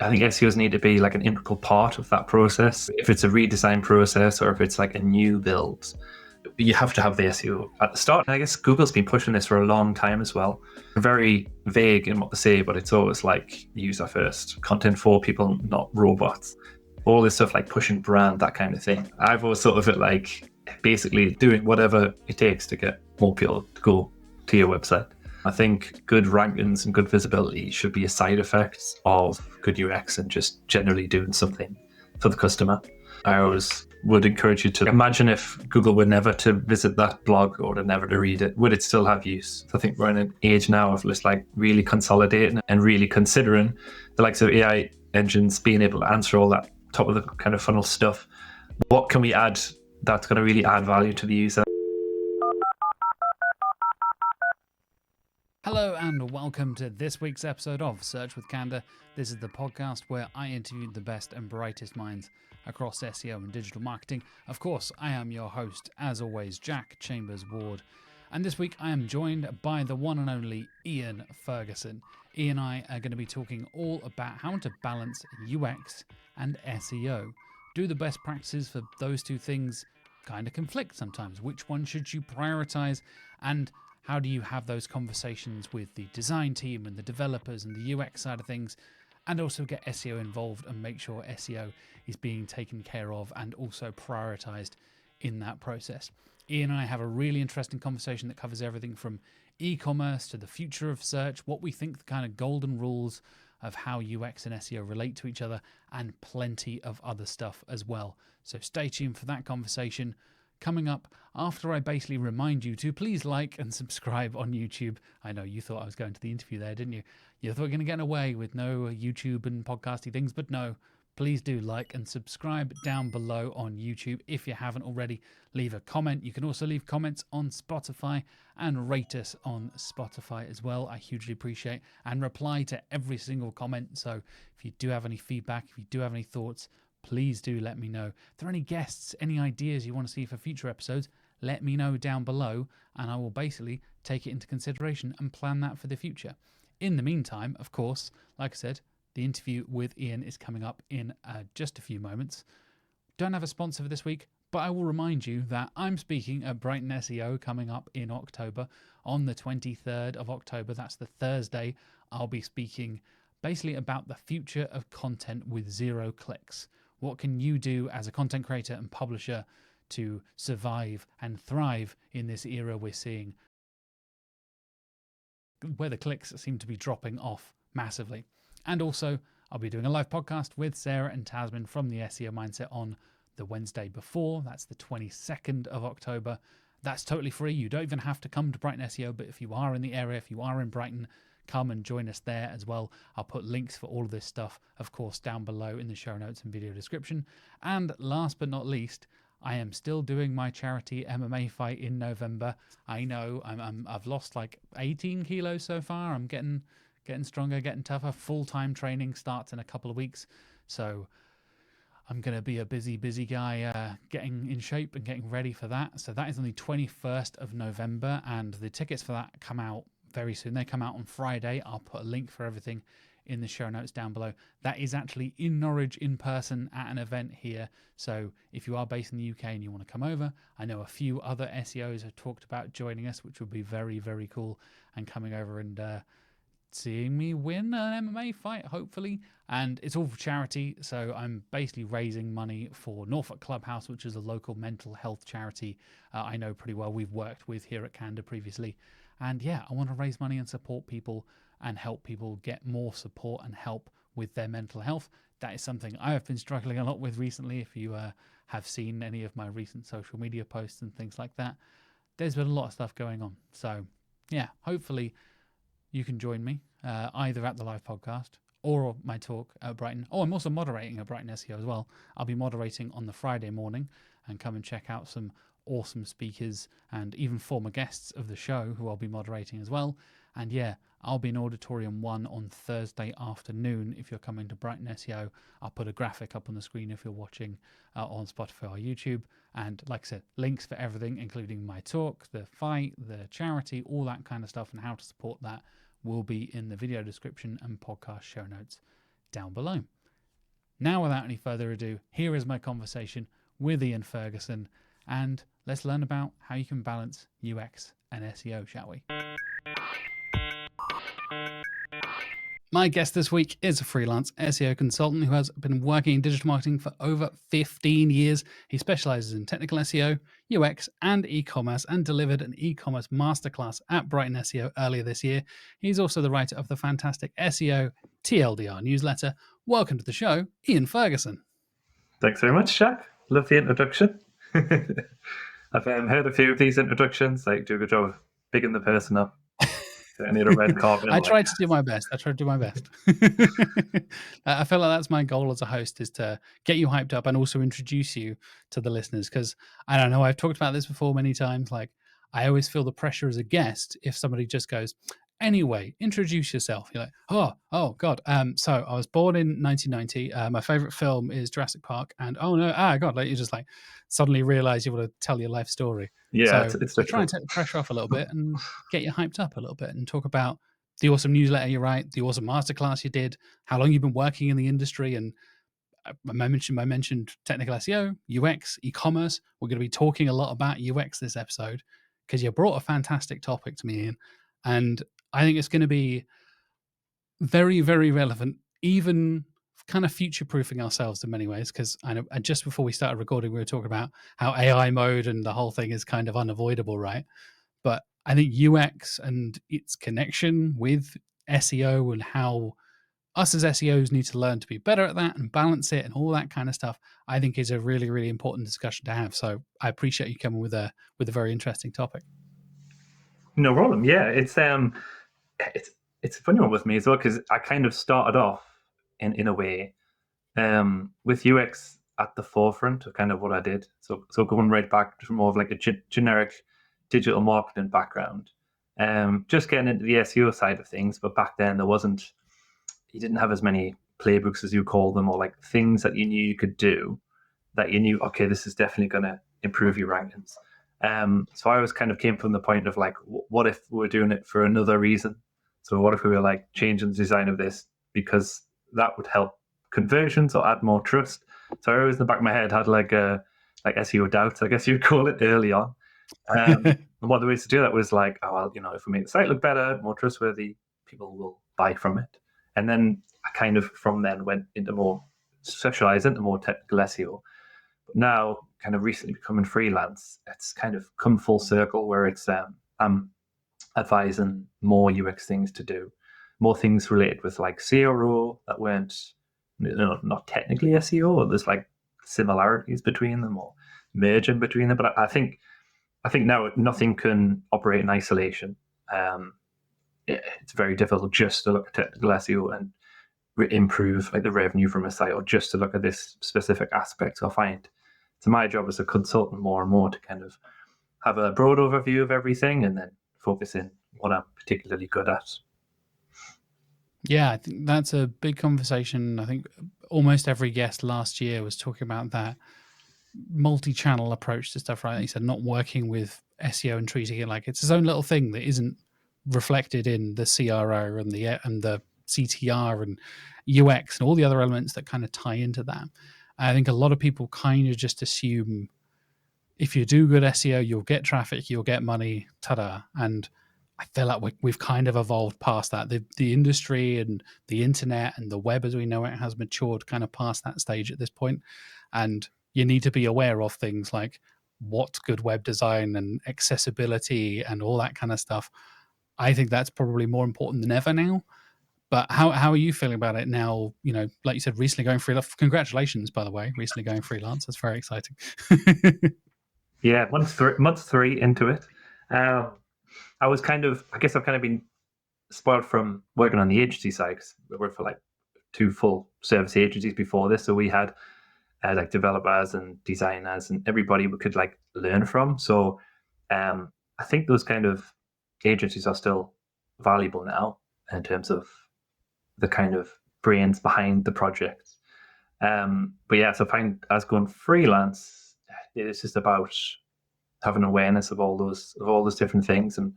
I think SEOs need to be like an integral part of that process. If it's a redesign process or if it's like a new build, you have to have the SEO at the start. And I guess Google's been pushing this for a long time as well. They're very vague in what they say, but it's always like user first, content for people, not robots. All this stuff like pushing brand, that kind of thing. I've always thought of it like basically doing whatever it takes to get more people to go to your website. I think good rankings and good visibility should be a side effect of good UX and just generally doing something for the customer. I always would encourage you to imagine if Google were never to visit that blog or to never to read it, would it still have use? I think we're in an age now of just like really consolidating and really considering the likes of AI engines being able to answer all that top of the kind of funnel stuff. What can we add that's going to really add value to the user? Hello and welcome to this week's episode of Search with Candour. This is the podcast where I interview the best and brightest minds across SEO and digital marketing. Of course, I am your host, as always, Jack Chambers Ward. And this week I am joined by the one and only Ian Ferguson. Ian and I are going to be talking all about how to balance UX and SEO. Do the best practices for those two things kind of conflict sometimes? Which one should you prioritize? And how do you have those conversations with the design team and the developers and the UX side of things, and also get SEO involved and make sure SEO is being taken care of and also prioritized in that process? Ian and I have a really interesting conversation that covers everything from e-commerce to the future of search, what we think the kind of golden rules of how UX and SEO relate to each other, and plenty of other stuff as well. So stay tuned for that conversation coming up after I basically remind you to please like and subscribe on YouTube. I know you thought I was going to the interview there, didn't you? You thought we were going to get away with no YouTube and podcasty things, but no. Please do like and subscribe down below on YouTube if you haven't already. Leave a comment. You can also leave comments on Spotify and rate us on Spotify as well. I hugely appreciate and reply to every single comment. So if you do have any feedback, if you do have any thoughts, please do let me know. If there are any guests, any ideas you want to see for future episodes, let me know down below and I will basically take it into consideration and plan that for the future. In the meantime, of course, like I said, the interview with Ian is coming up in just a few moments. Don't have a sponsor for this week, but I will remind you that I'm speaking at Brighton SEO coming up in October. On the 23rd of October, that's the Thursday, I'll be speaking basically about the future of content with 0 clicks. What can you do as a content creator and publisher to survive and thrive in this era we're seeing, where the clicks seem to be dropping off massively? And also, I'll be doing a live podcast with Sarah and Tasman from the SEO Mindset on the Wednesday before. That's the 22nd of October. That's totally free. You don't even have to come to Brighton SEO, but if you are in the area, if you are in Brighton, come and join us there as well. I'll put links for all of this stuff, of course, down below in the show notes and video description. And last but not least, I am still doing my charity MMA fight in November. I know I've lost like 18 kilos so far. I'm getting stronger, getting tougher. Full-time training starts in a couple of weeks. So I'm going to be a busy guy getting in shape and getting ready for that. So that is on the 21st of November, and the tickets for that come out very soon. They come out on Friday. I'll put a link for everything in the show notes down below. That is actually in Norwich in person at an event here. So if you are based in the UK and you want to come over, I know a few other SEOs have talked about joining us, which would be very, very cool, and coming over and seeing me win an MMA fight, hopefully. And it's all for charity. So I'm basically raising money for Norfolk Clubhouse, which is a local mental health charity I know pretty well. We've worked with here at Candour previously. And yeah, I want to raise money and support people and help people get more support and help with their mental health. That is something I have been struggling a lot with recently. If you have seen any of my recent social media posts and things like that, there's been a lot of stuff going on. So yeah, hopefully you can join me either at the live podcast or my talk at Brighton. Oh, I'm also moderating at Brighton SEO as well. I'll be moderating on the Friday morning, and come and check out some awesome speakers and even former guests of the show who I'll be moderating as well. And yeah, I'll be in Auditorium 1 on Thursday afternoon if you're coming to Brighton SEO. I'll put a graphic up on the screen if you're watching on Spotify or YouTube. And like I said, links for everything, including my talk, the fight, the charity, all that kind of stuff, and how to support that will be in the video description and podcast show notes down below. Now, without any further ado, here is my conversation with Ian Ferguson, and let's learn about how you can balance UX and SEO, shall we? My guest this week is a freelance SEO consultant who has been working in digital marketing for over 15 years. He specializes in technical SEO, UX, and e-commerce, and delivered an e-commerce masterclass at Brighton SEO earlier this year. He's also the writer of the fantastic SEO TLDR newsletter. Welcome to the show, Ian Ferguson. Thanks very much, Jack. Love the introduction. I've heard a few of these introductions. Like, do a good job of bigging the person up. I need a red carpet. I tried to do my best. I feel like that's my goal as a host, is to get you hyped up and also introduce you to the listeners. Because I don't know, I've talked about this before many times. Like, I always feel the pressure as a guest if somebody just goes, anyway, introduce yourself. You're like, oh God. So I was born in 1990. My favorite film is Jurassic Park. And God, like you just like suddenly realize you want to tell your life story. Yeah, so it's I try and take the pressure off a little bit and get you hyped up a little bit and talk about the awesome newsletter you write, the awesome masterclass you did, how long you've been working in the industry. And I mentioned technical SEO, UX, e-commerce. We're going to be talking a lot about UX this episode because you brought a fantastic topic to me, Ian. And I think it's going to be very, very relevant, even kind of future-proofing ourselves in many ways, because I know just before we started recording, we were talking about how AI mode and the whole thing is kind of unavoidable, right? But I think UX and its connection with SEO and how us as SEOs need to learn to be better at that and balance it and all that kind of stuff, I think is a really, really important discussion to have. So I appreciate you coming with a very interesting topic. No problem. Yeah, it's a funny one with me as well, because I kind of started off in a way with UX at the forefront of kind of what I did. So going right back to more of like a generic digital marketing background, just getting into the SEO side of things. But back then you didn't have as many playbooks, as you call them, or like things that you knew you could do that you knew, okay, this is definitely going to improve your rankings. So I always kind of came from the point of like, what if we were doing it for another reason? So what if we were like changing the design of this because that would help conversions or add more trust? So I always in the back of my head had like SEO doubts, I guess you'd call it, early on. And one of the ways to do that was like, oh, well, if we make the site look better, more trustworthy, people will buy from it. And then I kind of from then went into more specialized into more technical SEO. But now, kind of recently becoming freelance, it's kind of come full circle where it's I'm advising more UX things to do, more things related with like CRO that weren't not technically SEO, or there's like similarities between them or merging between them. But I think now nothing can operate in isolation. It's very difficult just to look at technical SEO and improve like the revenue from a site, or just to look at this specific aspect. So I find it's my job as a consultant more and more to kind of have a broad overview of everything and then focus in what I'm particularly good at. Yeah, I think that's a big conversation. I think almost every guest last year was talking about that multi-channel approach to stuff, right? He said not working with SEO and treating it like it's his own little thing that isn't reflected in the CRO and the CTR and UX and all the other elements that kind of tie into that. I think a lot of people kind of just assume if you do good SEO, you'll get traffic, you'll get money, ta-da. And I feel like we've kind of evolved past that. The industry and the internet and the web as we know it has matured kind of past that stage at this point. And you need to be aware of things like what's good web design and accessibility and all that kind of stuff. I think that's probably more important than ever now. But how are you feeling about it now? Like you said, recently going freelance. Congratulations, by the way, recently going freelance. That's very exciting. Yeah, month three into it. I guess I've kind of been spoiled from working on the agency side, because we worked for like 2 full service agencies before this. So we had like developers and designers and everybody we could like learn from. So I think those kind of agencies are still valuable now in terms of the kind of brains behind the project. But yeah, so I find as going freelance, it's just about having awareness of all those different things, and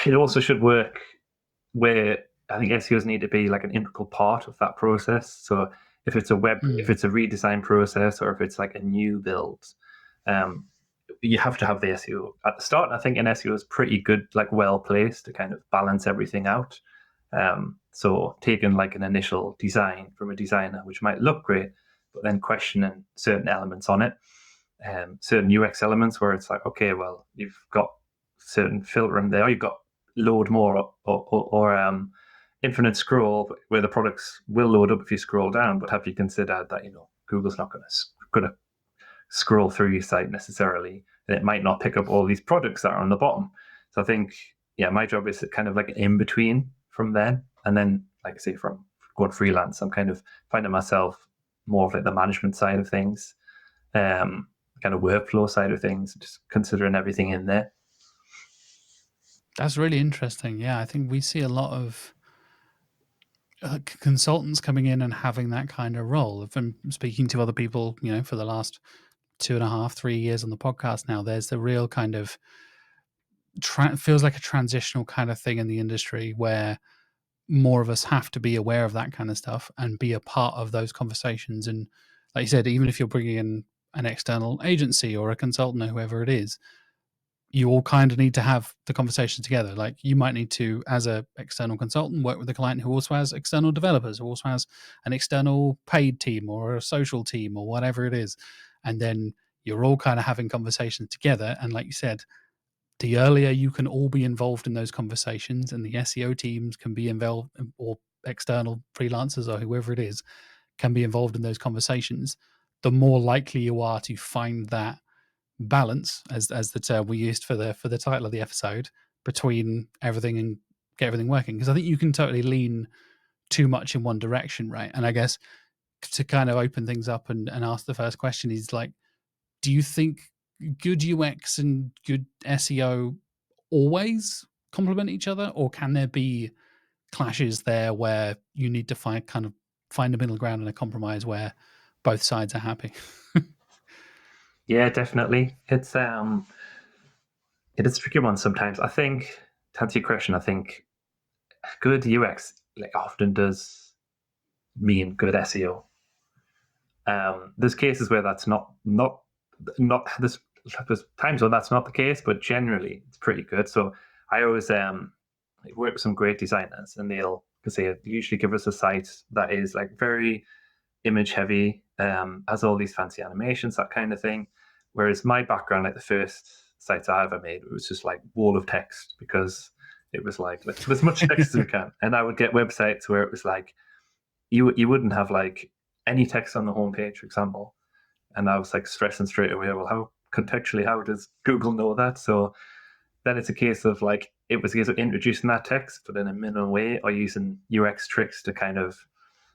it also should work where I think SEOs need to be like an integral part of that process. So if it's if it's a redesign process, or if it's like a new build, um, you have to have the SEO at the start. And I think an SEO is pretty good, like well placed to kind of balance everything out. So taking like an initial design from a designer, which might look great, but then questioning certain elements on it, certain UX elements where it's like, okay, well, you've got certain filtering there, you've got load more or infinite scroll where the products will load up if you scroll down, but have you considered that Google's not going to scroll through your site necessarily, and it might not pick up all these products that are on the bottom. So I think, yeah, my job is kind of like an in between from then, and then, like I say, from going freelance, I'm kind of finding myself more of like the management side of things, kind of workflow side of things, just considering everything in there. That's really interesting. Yeah, I think we see a lot of consultants coming in and having that kind of role. I've been speaking to other people, for the last 2.5, 3 years on the podcast now. There's the real kind of feels like a transitional kind of thing in the industry where more of us have to be aware of that kind of stuff and be a part of those conversations. And like you said, even if you're bringing in an external agency or a consultant or whoever it is, you all kind of need to have the conversation together. Like you might need to, as a external consultant, work with a client who also has external developers, who also has an external paid team or a social team or whatever it is. And then you're all kind of having conversations together. And like you said, the earlier you can all be involved in those conversations, and the SEO teams can be involved, or external freelancers or whoever it is can be involved in those conversations, the more likely you are to find that balance, as the term we used for the title of the episode, between everything and get everything working. Because I think you can totally lean too much in one direction, right? And I guess to kind of open things up and ask the first question is like, do you think good UX and good SEO always complement each other, or can there be clashes there where you need to find a middle ground and a compromise where both sides are happy? Yeah, definitely. It is a tricky one sometimes. I think, to answer your question, I think good UX like often does mean good SEO. There's cases where that's not there's times when that's not the case, but generally it's pretty good. So I always work with some great designers, and they usually give us a site that is like very image heavy, has all these fancy animations, that kind of thing. Whereas my background, like the first sites I ever made, it was just like wall of text, because it was like, let's put as much text as we can. And I would get websites where it was like you wouldn't have like any text on the homepage, for example. And I was like stressing straight away, well, how does Google know that? So then it's a case of like, it was a case of introducing that text, but in a minimal way, or using UX tricks to kind of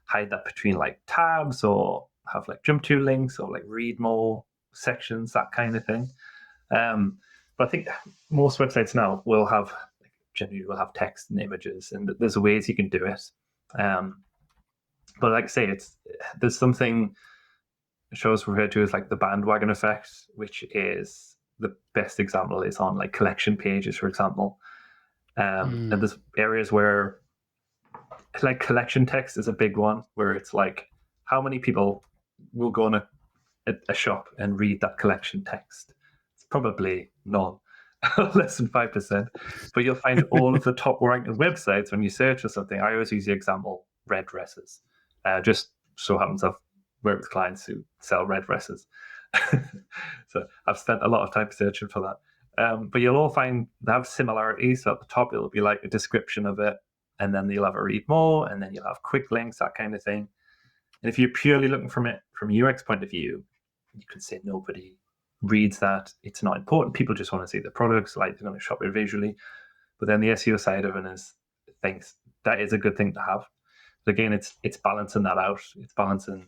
hide that between like tabs, or have like jump to links, or like read more sections, that kind of thing. But I think most websites now generally will have text and images, and there's ways you can do it. But like I say, there's something shows referred to as like the bandwagon effect, which is the best example is on like collection pages, for example. And there's areas where like collection text is a big one, where it's like, how many people will go on a shop and read that collection text? It's probably none, less than 5%. But you'll find all of the top ranked websites when you search for something. I always use the example red dresses. Just so happens I've worked with clients who sell red dresses. So I've spent a lot of time searching for that. But you'll all find they have similarities. So at the top, it'll be like a description of it, and then you'll have a read more, and then you'll have quick links, that kind of thing. And if you're purely looking from a UX point of view, you could say nobody reads that. It's not important. People just want to see the products, like they're going to shop it visually. But then the SEO side of it thinks that is a good thing to have. But again, it's balancing that out. It's balancing,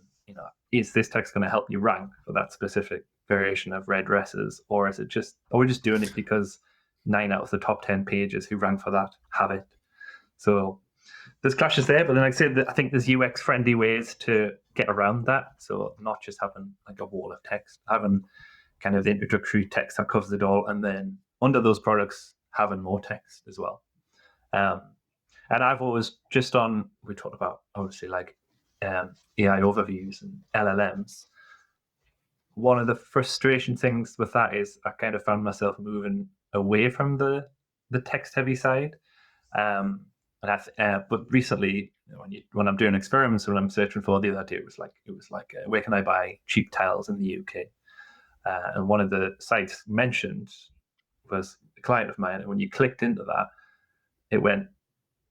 is this text going to help you rank for that specific variation of red dresses, or are we just doing it because 9 out of the top 10 pages who rank for that have it? So there's clashes there, but then like I said, I think there's UX friendly ways to get around that. So not just having like a wall of text, having kind of the introductory text that covers it all, and then under those products having more text as well. And I've always just on, we talked about obviously like AI overviews and LLMs. One of the frustration things with that is I kind of found myself moving away from the text heavy side. But recently, when I'm doing experiments, when I'm searching for the other day, it was like where can I buy cheap tiles in the UK? And one of the sites mentioned was a client of mine, and when you clicked into that,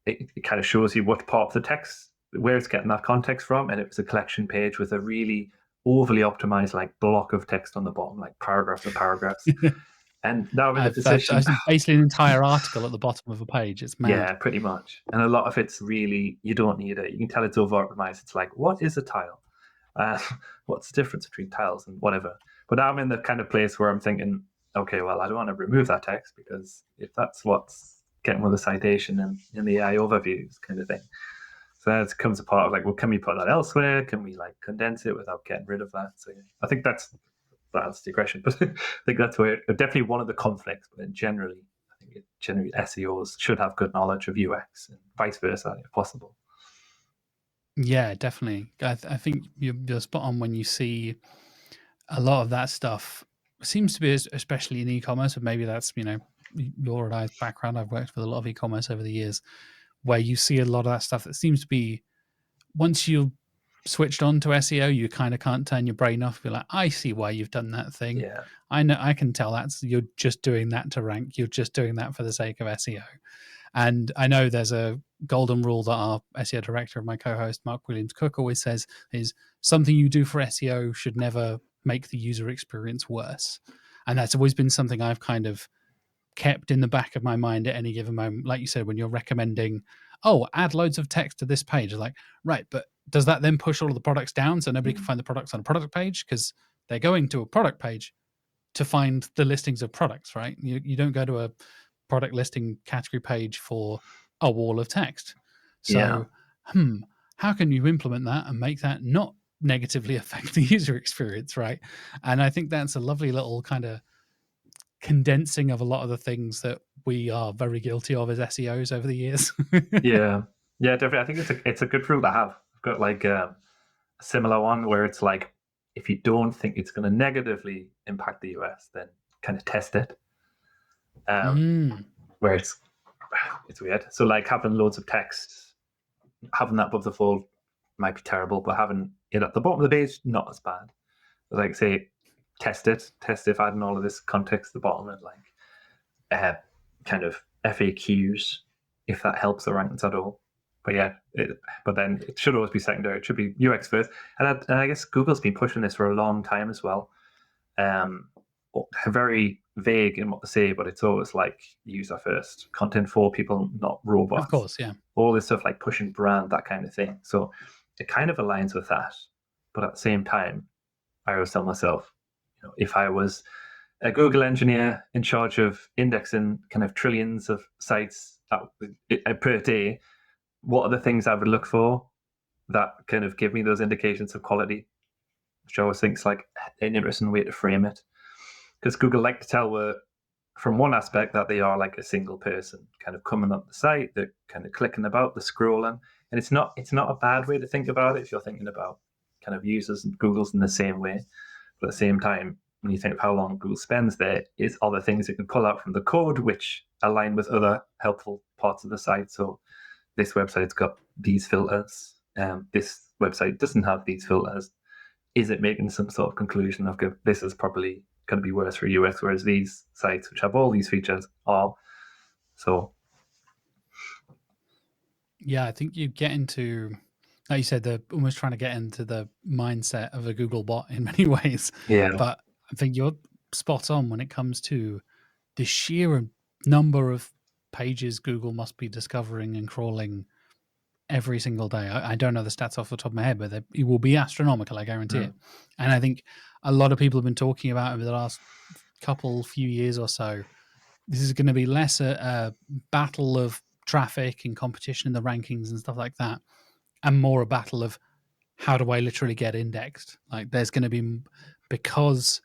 it kind of shows you what part of the text, where it's getting that context from, and it was a collection page with a really overly optimized like block of text on the bottom, like paragraphs and paragraphs. And now I'm in a position. Basically an entire article at the bottom of a page. It's mad. Yeah, pretty much. And a lot of it's really, you don't need it. You can tell it's over optimized. It's like, what is a tile? What's the difference between tiles and whatever? But now I'm in the kind of place where I'm thinking, okay, well, I don't want to remove that text, because if that's what's getting with the citation and in the AI overviews kind of thing. So then it comes a part of like, well, can we put that elsewhere? Can we like condense it without getting rid of that? So yeah, I think that's the question, but I think that's where definitely one of the conflicts. But generally, I think generally SEOs should have good knowledge of UX and vice versa if possible. Yeah, definitely. I think you're spot on when you see a lot of that stuff. Seems to be, especially in e-commerce, and maybe that's, your and I's background. I've worked with a lot of e-commerce over the years, where you see a lot of that stuff that seems to be, once you've switched on to SEO, you kind of can't turn your brain off. You're like, I see why you've done that thing. Yeah. I know, I can tell you're just doing that to rank. You're just doing that for the sake of SEO. And I know there's a golden rule that our SEO director and my co-host, Mark Williams-Cook, always says is something you do for SEO should never make the user experience worse. And that's always been something I've kind of kept in the back of my mind at any given moment. Like you said, when you're recommending, add loads of text to this page, like, right, but does that then push all of the products down so nobody can find the products on a product page? Because they're going to a product page to find the listings of products, right? You don't go to a product listing category page for a wall of text. So, how can you implement that and make that not negatively affect the user experience, right? And I think that's a lovely little kind of condensing of a lot of the things that we are very guilty of as SEOs over the years. Yeah, definitely. I think it's a good rule to have. I've got like a similar one where it's like, if you don't think it's going to negatively impact the US, then kind of test it. Where it's weird. So like having loads of text, having that above the fold might be terrible, but having it at the bottom of the page, not as bad. Like say, test if adding all of this context at the bottom, and like kind of FAQs, if that helps the rankings at all. But yeah, but then it should always be secondary. It should be UX first. And I guess Google's been pushing this for a long time as well. Very vague in what they say, but it's always like user first, content for people, not robots. Of course, yeah. All this stuff like pushing brand, that kind of thing. So it kind of aligns with that. But at the same time, I always tell myself, if I was a Google engineer in charge of indexing kind of trillions of sites per day, what are the things I would look for that kind of give me those indications of quality? Which I always think is like an interesting way to frame it. Because Google like to tell from one aspect that they are like a single person kind of coming up the site, they're kind of clicking about, the scrolling. And it's not a bad way to think about it if you're thinking about kind of users and Google's in the same way. But at the same time, when you think of how long Google spends there, is other things you can pull out from the code which align with other helpful parts of the site. So this website's got these filters. This website doesn't have these filters. Is it making some sort of conclusion of this is probably going to be worse for UX, whereas these sites, which have all these features, are? So yeah, I think you get into, like you said, they're almost trying to get into the mindset of a Google bot in many ways. Yeah. But I think you're spot on when it comes to the sheer number of pages Google must be discovering and crawling every single day. I don't know the stats off the top of my head, but it will be astronomical, I guarantee it. And I think a lot of people have been talking about over the last few years or so, this is going to be less a battle of traffic and competition in the rankings and stuff like that, and more a battle of how do I literally get indexed? Like there's going to be, because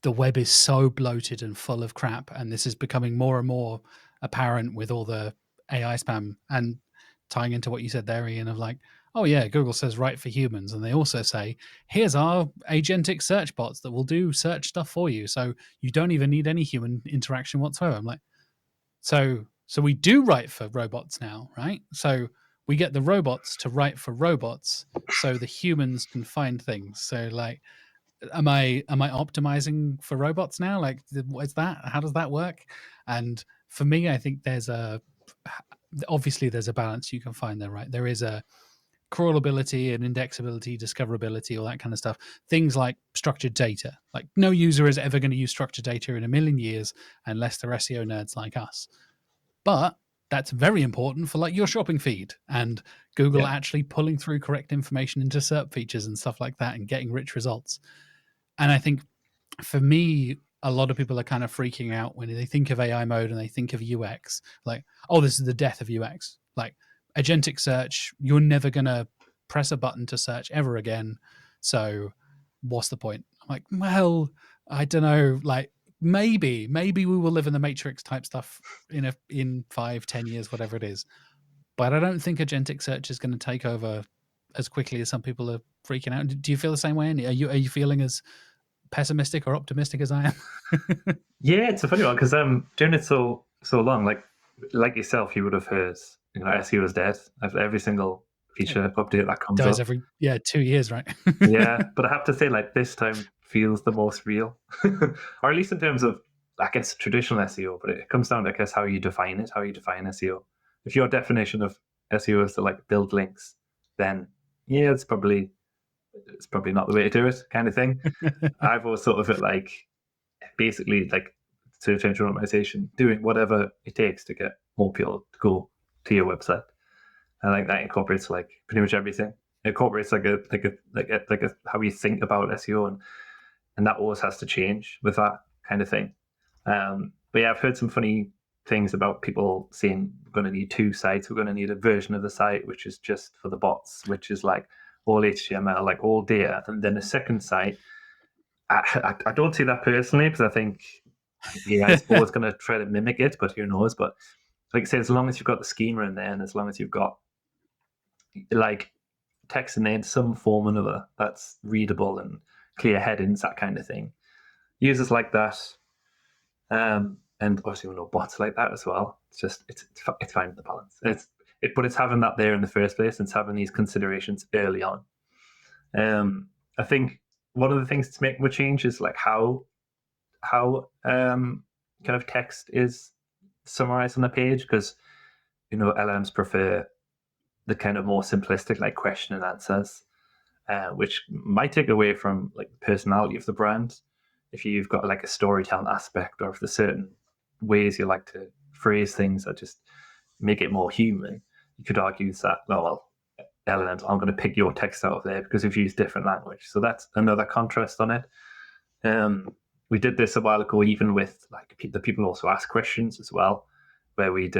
the web is so bloated and full of crap, and this is becoming more and more apparent with all the AI spam. And tying into what you said there, Ian, of like, oh yeah, Google says write for humans, and they also say here's our agentic search bots that will do search stuff for you, so you don't even need any human interaction whatsoever. I'm like, so we do write for robots now, right? So we get the robots to write for robots, so the humans can find things. So like, am I optimizing for robots now? Like, what is that? How does that work? And for me, I think there's a balance you can find there, right? There is a crawlability and indexability, discoverability, all that kind of stuff. Things like structured data. Like, no user is ever going to use structured data in a million years unless they're SEO nerds like us. But that's very important for like your shopping feed and Google actually pulling through correct information into SERP features and stuff like that and getting rich results. And I think for me, a lot of people are kind of freaking out when they think of AI mode and they think of UX, like, oh, this is the death of UX. Like, agentic search, you're never going to press a button to search ever again. So what's the point? I'm like, well, I don't know. Like, maybe we will live in the Matrix type stuff in 5-10 years, whatever it is. But I don't think agentic search is going to take over as quickly as some people are freaking out. Do you feel the same way? Are you feeling as pessimistic or optimistic as I am? Yeah, it's a funny one because doing it so long, like yourself, you would have heard, SEO is dead. Every single feature update that comes Dies up every 2 years, right? Yeah, but I have to say, like, this time feels the most real, or at least in terms of, I guess, traditional SEO. But it comes down to, I guess, how you define it, how you define SEO. If your definition of SEO is to like build links, then yeah, it's probably not the way to do it, kind of thing. I've always thought of it like basically like search engine optimization, doing whatever it takes to get more people to go to your website. And like that incorporates like pretty much everything. It incorporates like a how you think about SEO, and that always has to change with that kind of thing. But yeah, I've heard some funny things about people saying we're going to need two sites. We're going to need a version of the site which is just for the bots, which is like all HTML, like all data, and then a second site. I don't see that personally because I think it's always going to try to mimic it, but who knows? But like I say, as long as you've got the schema in there, and as long as you've got like text in there in some form or another that's readable and clear headings, that kind of thing. Users like that, and obviously we know bots like that as well. It's just it's finding the balance. But it's having that there in the first place, and it's having these considerations early on. I think one of the things to make a change is like how kind of text is summarized on a page, because LLMs prefer the kind of more simplistic like question and answers, which might take away from like the personality of the brand. If you've got like a storytelling aspect, or if there's certain ways you like to phrase things that just make it more human, you could argue that, well, LLMs aren't going to pick your text out of there because we've used different language. So that's another contrast on it. We did this a while ago, even with like the people also ask questions as well, where we'd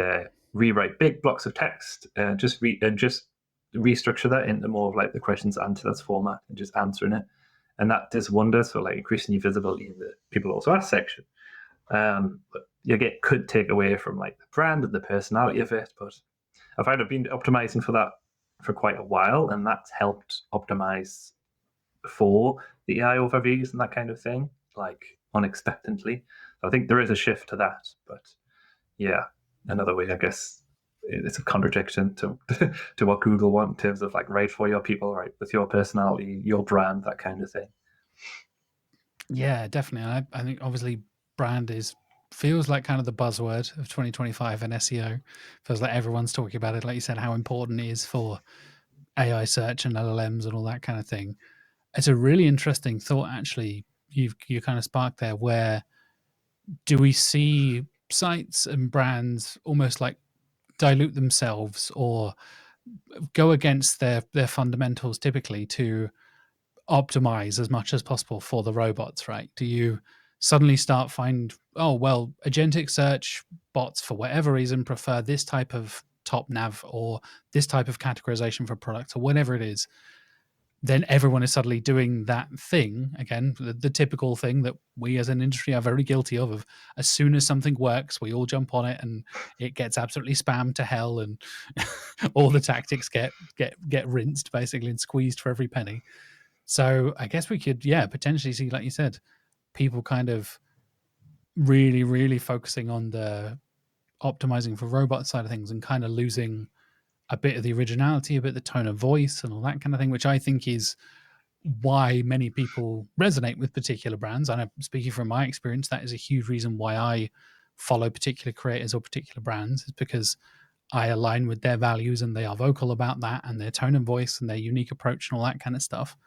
rewrite big blocks of text and just restructure that into more of like the questions answers format and just answering it. And that does wonders for like increasing your visibility in the people also ask section. But could take away from like the brand and the personality of it. But I've been optimizing for that for quite a while, and that's helped optimize for the AI overviews and that kind of thing, like unexpectedly. So I think there is a shift to that. But yeah, another way, I guess, it's a contradiction to to what Google want in terms of like write for your people, right, with your personality, your brand, that kind of thing. Yeah, definitely. I think obviously brand feels like kind of the buzzword of 2025 in SEO. Feels like everyone's talking about it. Like you said, how important it is for AI search and LLMs and all that kind of thing. It's a really interesting thought, actually. You kind of sparked there. Where do we see sites and brands almost like dilute themselves or go against their fundamentals typically to optimize as much as possible for the robots, right? Do you suddenly start agentic search bots for whatever reason prefer this type of top nav or this type of categorization for products or whatever it is? then everyone is suddenly doing that thing again, the typical thing that we as an industry are very guilty of as soon as something works, we all jump on it and it gets absolutely spammed to hell, and all the tactics get rinsed basically and squeezed for every penny. So I guess we could, potentially see, like you said, people kind of really, really focusing on the optimizing for robot side of things and kind of losing a bit of the originality, a bit of the tone of voice and all that kind of thing, which I think is why many people resonate with particular brands. And I'm speaking from my experience, that is a huge reason why I follow particular creators or particular brands, is because I align with their values and they are vocal about that, and their tone and voice and their unique approach and all that kind of stuff.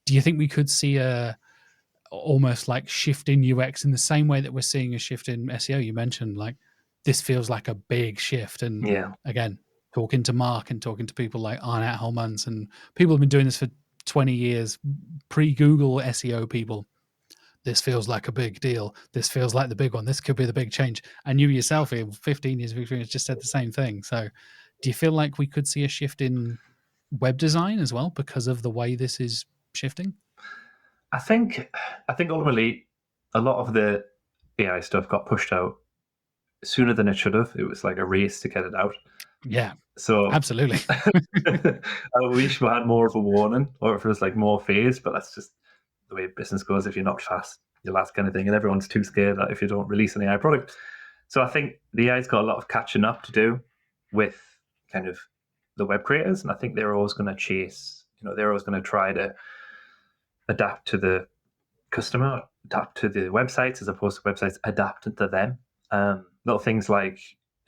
Do you think we could see a almost like shift in UX in the same way that we're seeing a shift in SEO? You mentioned like this feels like a big shift. And Yeah. again, talking to Mark and talking to people like Arnett Hellmans, and people have been doing this for 20 years, pre-Google SEO people. This feels like a big deal. This feels like the big one. This could be the big change. And you yourself, in 15 years of experience, just said the same thing. So do you feel like we could see a shift in web design as well because of the way this is shifting? I think ultimately a lot of the AI stuff got pushed out sooner than it should have. It was like a race to get it out. Yeah, So absolutely. I wish we had more of a warning, or if it was like more phase, but that's just the way business goes. If you're not fast, you'll ask anything, and everyone's too scared that if you don't release an AI product. So I think the AI's got a lot of catching up to do with kind of the web creators, and I think they're always going to chase. They're always going to try to adapt to the customer, adapt to the websites, as opposed to websites adapting to them. Little things like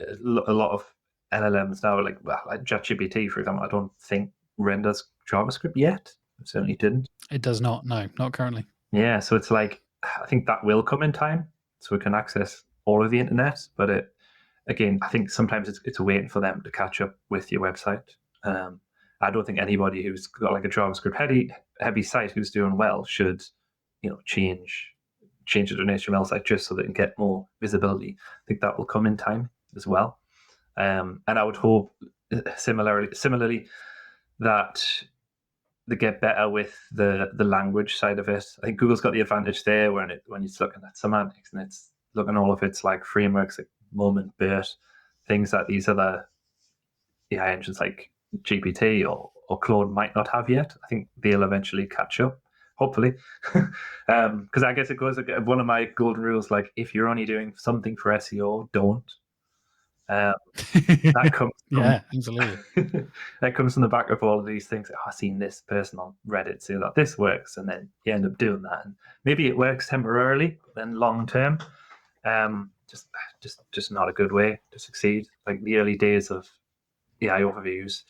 a lot of LLMs now, like ChatGPT, for example, I don't think renders JavaScript yet. It certainly didn't. It does not. No, not currently. Yeah, so it's like, I think that will come in time, so we can access all of the internet. But again, I think sometimes it's waiting for them to catch up with your website. I don't think anybody who's got like a JavaScript heavy site who's doing well should, change it to an HTML site just so they can get more visibility. I think that will come in time as well. And I would hope similarly that they get better with the language side of it. I think Google's got the advantage there when it's looking at semantics and it's looking at all of its like frameworks, like Moment, BERT, things that these other AI engines like GPT or Claude might not have yet. I think they'll eventually catch up, hopefully. Because I guess it goes, one of my golden rules, like if you're only doing something for SEO, don't. That comes from, yeah, absolutely. that comes from the back of all of these things. I've seen this person on Reddit say that this works, and then you end up doing that, and maybe it works temporarily, but then long term, just not a good way to succeed. Like the early days of AI overviews,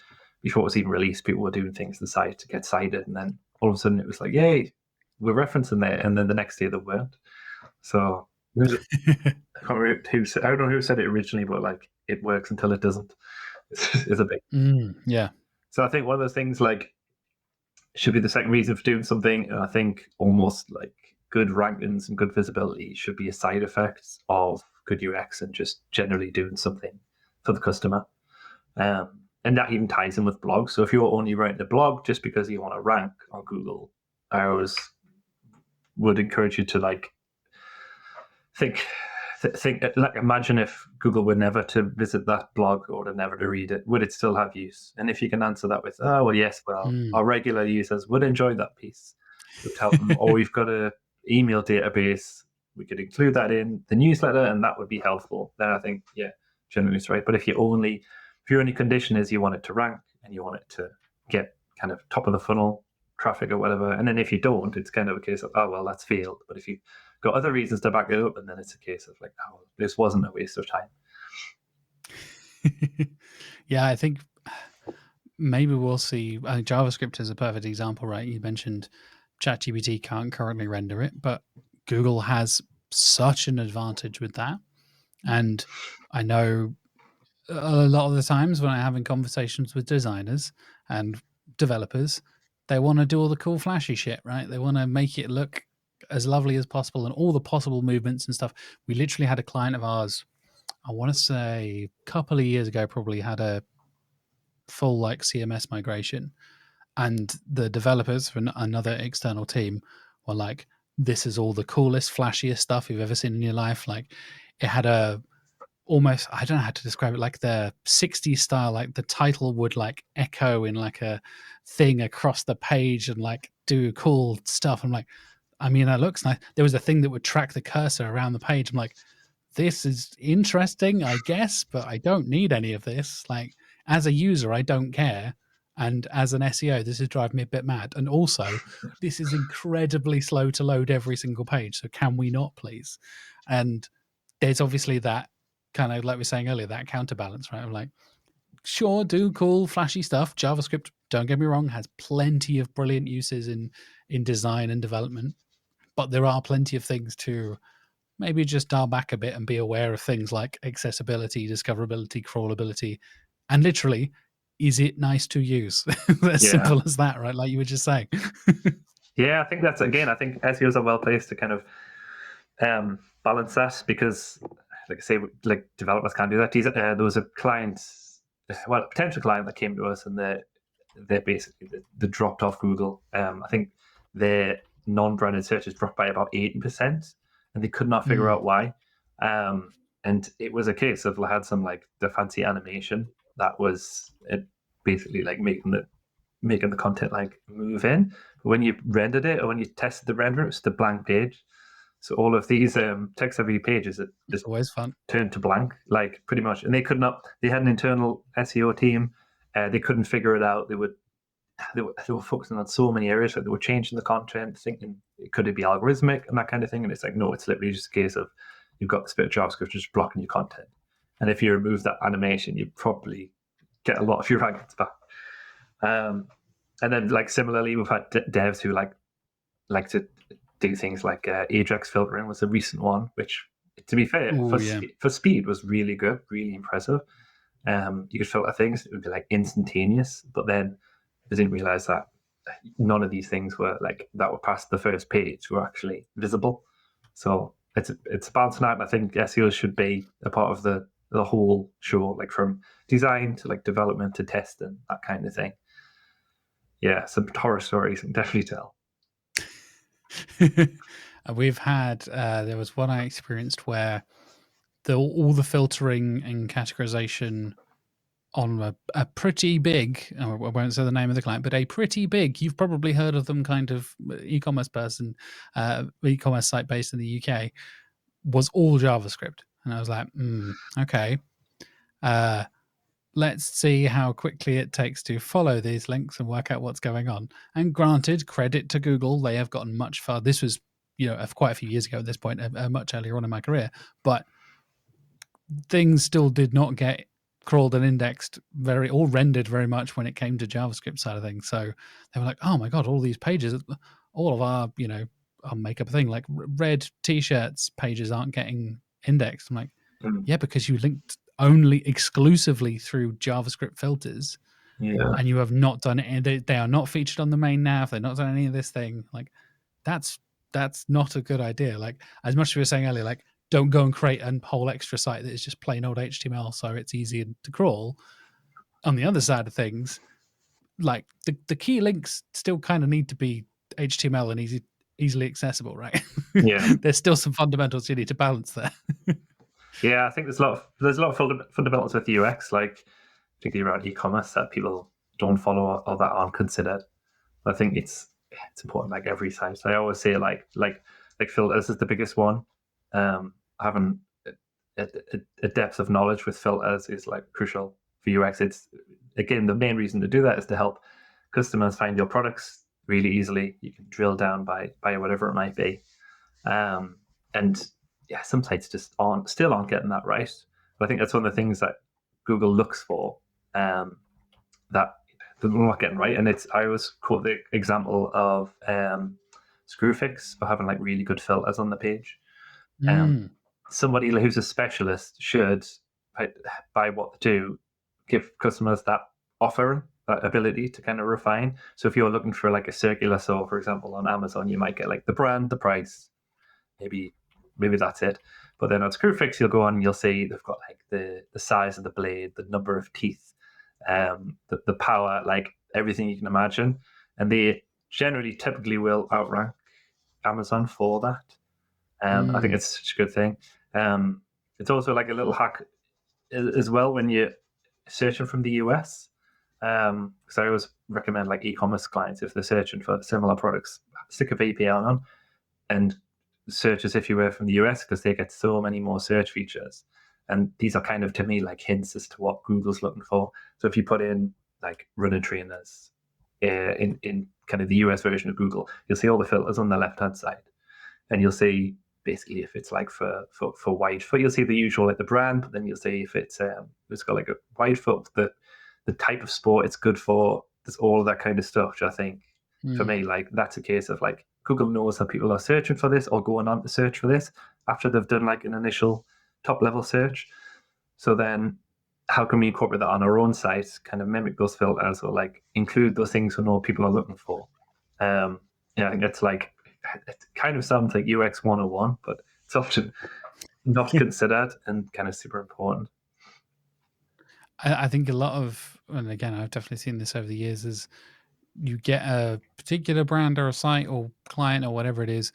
before it was even released, people were doing things to the site to get cited, and then all of a sudden it was like, yay, we're referencing there, and then the next day they weren't. So I don't know who said it originally, but like it works until it doesn't. Is a big yeah. So I think one of those things like should be the second reason for doing something. And I think almost like good rankings and good visibility should be a side effect of good UX and just generally doing something for the customer. And that even ties in with blogs. So if you're only writing a blog just because you want to rank on Google, I always would encourage you to like think like imagine if Google were never to visit that blog or to never to read it, would it still have use? And if you can answer that with, oh well, yes, well, our regular users would enjoy that piece. We'd tell them, oh, we've got a email database, we could include that in the newsletter, and that would be helpful. Then I think, yeah, generally it's right. But if your only condition is you want it to rank and you want it to get kind of top of the funnel traffic or whatever, and then if you don't, it's kind of a case of, oh well, that's failed. But if you got other reasons to back it up, and then it's a case of like, oh, this wasn't a waste of time. Yeah, I think maybe we'll see. I think JavaScript is a perfect example, right? You mentioned ChatGPT can't currently render it, but Google has such an advantage with that. And I know a lot of the times when I'm having conversations with designers and developers, they want to do all the cool flashy shit, right? They want to make it look as lovely as possible and all the possible movements and stuff. We literally had a client of ours, I want to say a couple of years ago, probably had a full like CMS migration, And the developers from another external team were like, this is all the coolest, flashiest stuff you've ever seen in your life. Like, it had a almost, I don't know how to describe it, like the 60s style, like the title would like echo in like a thing across the page and like do cool stuff. I'm like, I mean, that looks nice. There was a thing that would track the cursor around the page. I'm like, this is interesting, I guess, but I don't need any of this. Like, as a user, I don't care. And as an SEO, this is driving me a bit mad. And also, this is incredibly slow to load every single page. So can we not, please? And there's obviously that kind of, like we were saying earlier, that counterbalance, right? I'm like, sure, do cool, flashy stuff. JavaScript, don't get me wrong, has plenty of brilliant uses in design and development. But there are plenty of things to maybe just dial back a bit and be aware of things like accessibility, discoverability, crawlability, and literally, is it nice to use? As simple as that, right? Like you were just saying. Yeah, I think that's, again, I think SEOs are well placed to kind of balance that, because, like I say, like developers can't do that. There was a client, well, a potential client that came to us, and they're basically they dropped off Google. I think their non-branded searches dropped by about 80%, and they could not figure out why. And it was a case of, they had some like the fancy animation that was basically like making the content like move in. But when you rendered it, or when you tested the render, it was the blank page. So all of these text-heavy pages that It's just always fun. turned to blank, like pretty much. And they could not. They had an internal SEO team. They couldn't figure it out. They were focusing on so many areas. Like they were changing the content, thinking could it be algorithmic and that kind of thing. And it's like, no, it's literally just a case of you've got this bit of JavaScript just blocking your content. And if you remove that animation, you probably get a lot of your rankings back. And then, like similarly, we've had devs who like to do things like Ajax filtering was a recent one, which, to be fair, for speed was really good, really impressive. You could filter things; it would be like instantaneous. But then I didn't realize that none of these things were like that were past the first page were actually visible. So it's a balancing act. I think SEO should be a part of the whole show, like from design to like development to testing, that kind of thing. Yeah, some horror stories I can definitely tell. We've had there was one I experienced where all the filtering and categorization on a pretty big, I won't say the name of the client, but a pretty big, you've probably heard of them, kind of e-commerce person, e-commerce site based in the UK, was all JavaScript. And I was like, okay. Let's see how quickly it takes to follow these links and work out what's going on. And granted, credit to Google, they have gotten much far. This was, quite a few years ago at this point, much earlier on in my career, but things still did not get crawled and indexed or rendered very much when it came to JavaScript side of things. So they were like, oh my God, all these pages, all of our, I'll make up a thing like red t-shirts pages aren't getting indexed. I'm like, yeah, because you linked only exclusively through JavaScript filters, and you have not done it. They are not featured on the main nav. They're not done any of this thing. Like, that's not a good idea. Like, as much as we were saying earlier, like, don't go and create a whole extra site that is just plain old HTML so it's easy to crawl. On the other side of things, like the key links still kind of need to be HTML and easily accessible, right? Yeah. There's still some fundamentals you need to balance there. Yeah, I think there's a lot of fundamentals with UX, like particularly around e-commerce, that people don't follow or that aren't considered. I think it's important, like every site. So I always say like filters is the biggest one. Having a depth of knowledge with filters is like crucial for UX. It's, again, the main reason to do that is to help customers find your products really easily. You can drill down by whatever it might be. And yeah, some sites just still aren't getting that right. But I think that's one of the things that Google looks for, that they're not getting right. And I always quote the example of Screwfix for having like really good filters on the page. Somebody who's a specialist should, by what they do, give customers that offer, that ability to kind of refine. So if you're looking for like a circular saw, for example, on Amazon, you might get like the brand, the price, maybe that's it. But then on Screwfix, you'll go on and you'll see they've got like the size of the blade, the number of teeth, the power, like everything you can imagine, and they generally typically will outrank Amazon for that. I think Mm. it's such a good thing. It's also like a little hack as well when you're searching from the US. Because I always recommend like e-commerce clients, if they're searching for similar products, stick a VPN on and search as if you were from the US, because they get so many more search features. And these are kind of, to me, like hints as to what Google's looking for. So if you put in like running trainers in kind of the US version of Google, you'll see all the filters on the left-hand side, and you'll see basically if it's like for wide foot, you'll see the usual like the brand, but then you'll see if it's got like a wide foot, the type of sport it's good for. There's all of that kind of stuff, which I think for Mm. me, like that's a case of like Google knows that people are searching for this or going on to search for this after they've done like an initial top level search. So then how can we incorporate that on our own site, kind of mimic those filters or like include those things we know people are looking for? Yeah, I think it's like, it kind of sounds like UX 101, but it's often not considered and kind of super important. I think a lot of, and again, I've definitely seen this over the years, is you get a particular brand or a site or client or whatever it is,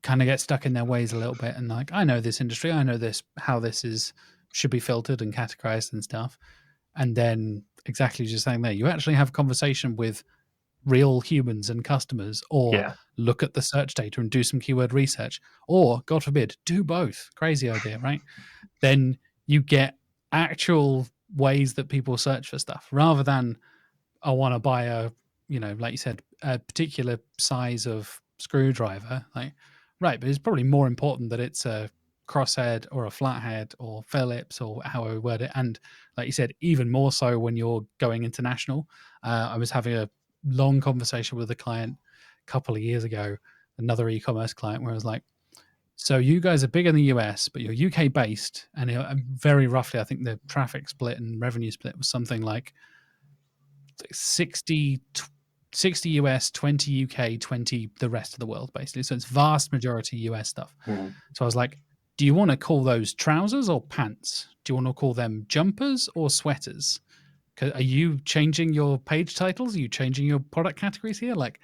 kind of get stuck in their ways a little bit, and like, I know this industry, I know this, how this is should be filtered and categorized and stuff. And then exactly just saying there, you actually have a conversation with real humans and customers, or Yeah. look at the search data and do some keyword research, or God forbid, do both. Crazy idea, right? Then you get actual ways that people search for stuff rather than, I want to buy a, like you said, a particular size of screwdriver. Like, right, but it's probably more important that it's a crosshead or a flathead or Phillips or however we word it. And like you said, even more so when you're going international. I was having a long conversation with a client a couple of years ago, another e-commerce client, where I was like, so you guys are big in the US, but you're UK based, and very roughly, I think the traffic split and revenue split was something like 60 US, 20 UK, 20 the rest of the world, basically. So it's vast majority US stuff. Mm. So I was like, do you want to call those trousers or pants? Do you want to call them jumpers or sweaters? Are you changing your page titles? Are you changing your product categories here? Like,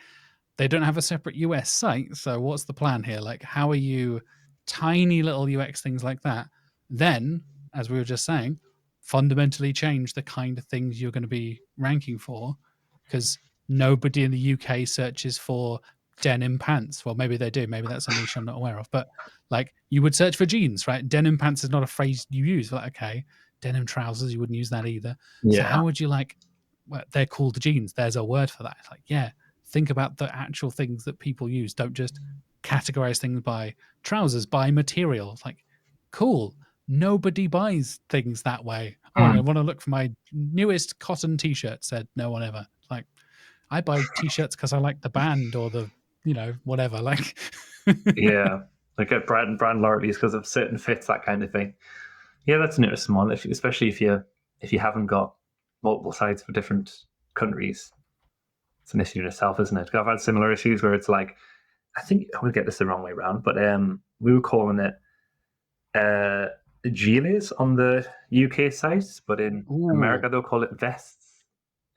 they don't have a separate US site. So what's the plan here? Like, how are you, tiny little UX things like that, then, as we were just saying, fundamentally change the kind of things you're going to be ranking for? Because nobody in the UK searches for denim pants. Well, maybe they do. Maybe that's a niche I'm not aware of. But like, you would search for jeans, right? Denim pants is not a phrase you use. Like, okay, denim trousers, you wouldn't use that either. So Yeah. how would you like, well, they're called jeans. There's a word for that. It's like, yeah, think about the actual things that people use. Don't just categorize things by trousers, by material. It's like, cool. Nobody buys things that way. Oh, I Mm. want to look for my newest cotton t-shirt, said no one ever. Like, I buy t-shirts because I like the band or the, whatever. Like, Yeah. Like at brand loyalties because of certain fits, that kind of thing. Yeah, that's an interesting one, especially if you haven't got multiple sites for different countries. It's an issue in itself, isn't it? 'Cause I've had similar issues where it's like, I think I would get this the wrong way around, but we were calling it gilets on the UK sites, but in ooh, America they'll call it vests,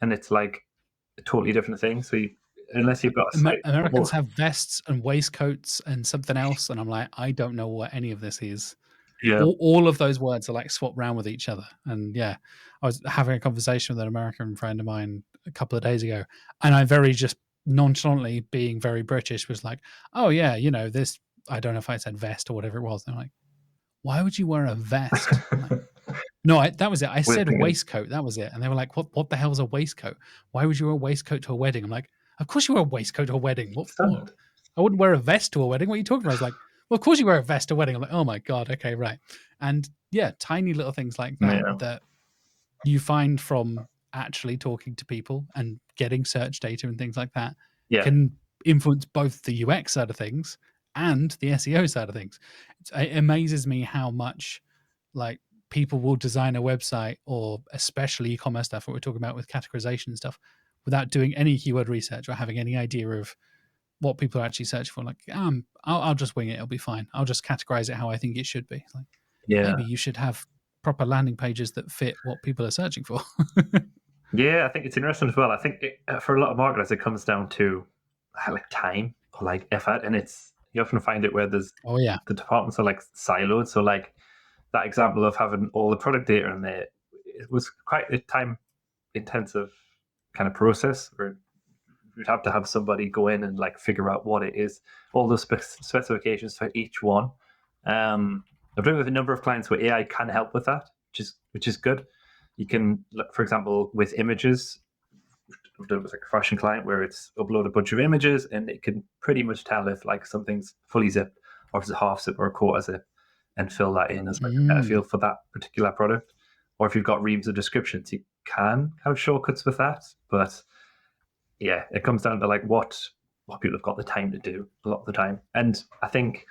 and it's like a totally different thing. So unless you've got a site, Americans well, have vests and waistcoats and something else, and I'm like, I don't know what any of this is. yeah, All of those words are like swapped around with each other. And yeah, I was having a conversation with an American friend of mine a couple of days ago, and I very just nonchalantly, being very British, was like, "Oh yeah, this." I don't know if I said vest or whatever it was. And I'm like, "Why would you wear a vest?" I'm like, no, that was it. I weird said thing is, waistcoat. That was it. And they were like, "What the hell is a waistcoat? Why would you wear a waistcoat to a wedding?" I'm like, "Of course you wear a waistcoat to a wedding. What? standard. I wouldn't wear a vest to a wedding. What are you talking about?" I was like, "Well, of course you wear a vest to a wedding." I'm like, "Oh my god, okay, right." And yeah, tiny little things like that Yeah, that you find from actually talking to people and getting search data and things like that yeah, can influence both the UX side of things and the SEO side of things. It amazes me how much, like, people will design a website, or especially e-commerce stuff, what we're talking about with categorization and stuff, without doing any keyword research or having any idea of what people are actually searching for. Like, I'll just wing it. It'll be fine. I'll just categorize it how I think it should be. Like, yeah, maybe you should have proper landing pages that fit what people are searching for. Yeah, I think it's interesting as well. I think for a lot of marketers, it comes down to like time or like effort, and you often find it where there's Oh yeah. the departments are like siloed. So like that example of having all the product data in there, it was quite a time intensive kind of process where you'd have to have somebody go in and like figure out what it is, all the specifications for each one. I've done it with a number of clients where AI can help with that, which is good. You can, for example, with images, I've done it with like a fashion client where it's upload a bunch of images and it can pretty much tell if like something's fully zipped or if it's a half zip or a quarter zip, and fill that in as like a better feel for that particular product. Or if you've got reams of descriptions, you can have shortcuts with that, but yeah, it comes down to like what people have got the time to do a lot of the time. And I think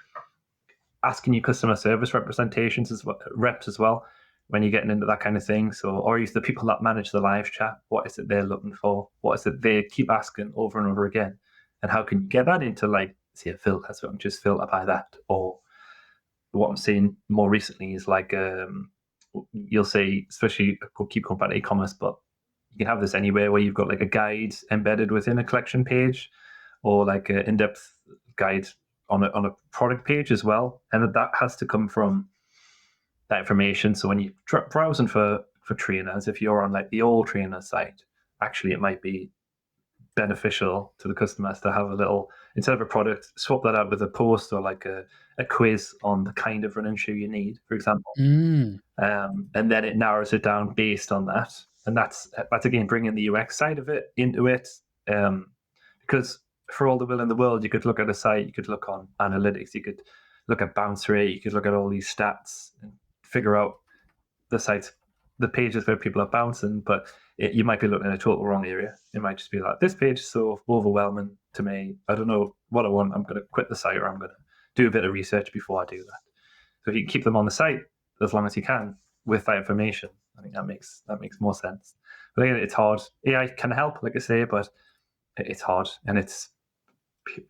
asking your customer service reps as well when you're getting into that kind of thing. So, or use the people that manage the live chat. What is it they're looking for? What is it they keep asking over and over again? And how can you get that into like, say, a filter? So I'm just filter by that. Or what I'm seeing more recently is like, you'll see, especially keep going back to e-commerce, but you can have this anywhere where you've got like a guide embedded within a collection page, or like an in-depth guide on a product page as well, and that has to come from that information. So when you're browsing for trainers, if you're on like the old trainer site, actually it might be beneficial to the customers to have a little, instead of a product, swap that out with a post or like a quiz on the kind of running shoe you need, for example. And then it narrows it down based on that. And that's again bringing the UX side of it into it, because for all the will in the world, you could look at a site, you could look on analytics, you could look at bounce rate, you could look at all these stats and figure out the pages where people are bouncing, but you might be looking at a total wrong area. It might just be like, this page is so overwhelming to me, I don't know what I want, I'm going to quit the site, or I'm going to do a bit of research before I do that. So if you can keep them on the site as long as you can with that information, I think that makes more sense. But again, it's hard. AI can help, like I say, but it's hard, and it's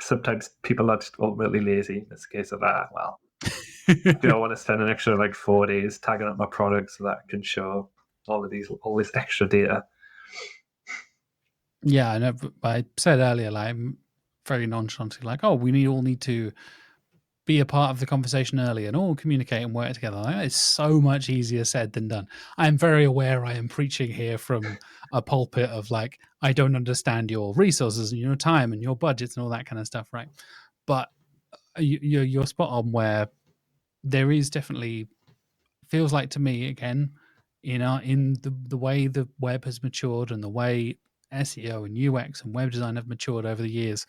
sometimes people are just ultimately lazy. It's a case of well, do I want to spend an extra like 4 days tagging up my product so that I can show all this extra data? Yeah, I know. I said earlier, like, I'm very nonchalantly, like, oh, we all need to be a part of the conversation early and all communicate and work together. Like, it's so much easier said than done. I am very aware I am preaching here from a pulpit of like, I don't understand your resources and your time and your budgets and all that kind of stuff, right? But you're spot on where there is definitely, feels like to me again, in the way the web has matured and the way SEO and UX and web design have matured over the years,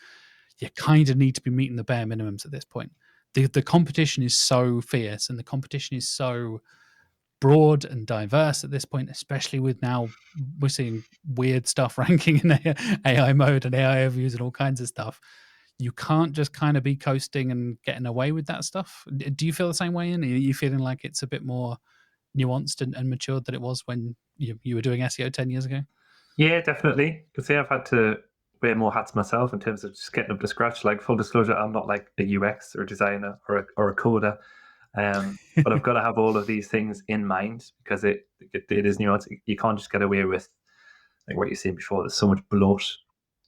you kind of need to be meeting the bare minimums at this point. The competition is so fierce and the competition is so broad and diverse at this point, especially with now we're seeing weird stuff ranking in AI mode and AI overviews and all kinds of stuff. You can't just kind of be coasting and getting away with that stuff. Do you feel the same way, Ian? Are you feeling like it's a bit more nuanced and matured than it was when you were doing SEO 10 years ago? Yeah, definitely. Because I've had to wear more hats myself in terms of just getting up to scratch. Like, full disclosure, I'm not like a UX or a designer or a coder, but I've got to have all of these things in mind because it is nuanced. You can't just get away with like what you're saying before. There's so much bloat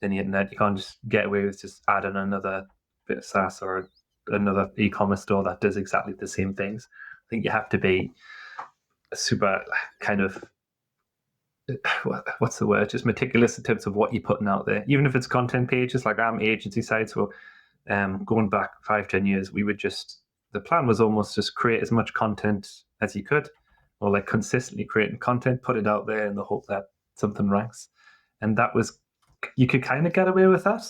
in the internet. You can't just get away with just adding another bit of SaaS or another e-commerce store that does exactly the same things. I think you have to be super kind of, what's the word, just meticulous in terms of what you're putting out there, even if it's content pages. Like, I'm agency side, so going back 5-10 years, we would just, the plan was almost just create as much content as you could, or like consistently creating content, put it out there in the hope that something ranks. And that was, you could kind of get away with that,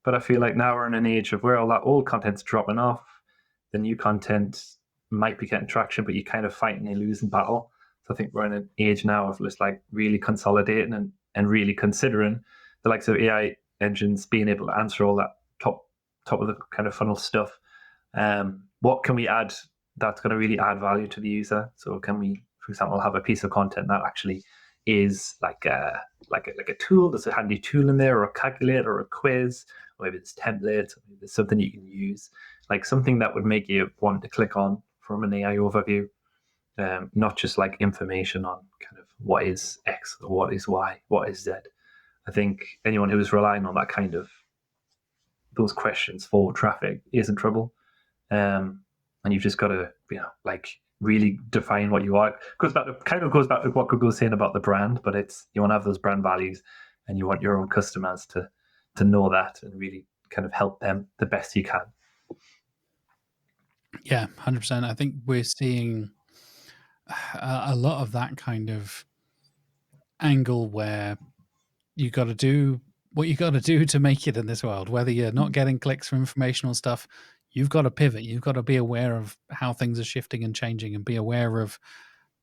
but I feel like now we're in an age of where all that old content's dropping off, the new content might be getting traction, but you're kind of fighting a losing battle. So I think we're in an age now of just like really consolidating and really considering the likes of AI engines being able to answer all that top of the kind of funnel stuff. What can we add that's going to really add value to the user? So can we, for example, have a piece of content that actually is like a tool? There's a handy tool in there, or a calculator, or a quiz, or maybe it's templates, or maybe it's something you can use, like something that would make you want to click on from an AI overview. Not just like information on kind of what is X or what is Y, what is Z. I think anyone who is relying on that kind of those questions for traffic is in trouble. And you've just got to, like really define what you are. Goes back to what Google was saying about the brand, but it's you want to have those brand values, and you want your own customers to know that and really kind of help them the best you can. Yeah, 100%. I think we're seeing a lot of that kind of angle where you got to do what you got to do to make it in this world. Whether you're not getting clicks for informational stuff, you've got to pivot. You've got to be aware of how things are shifting and changing, and be aware of,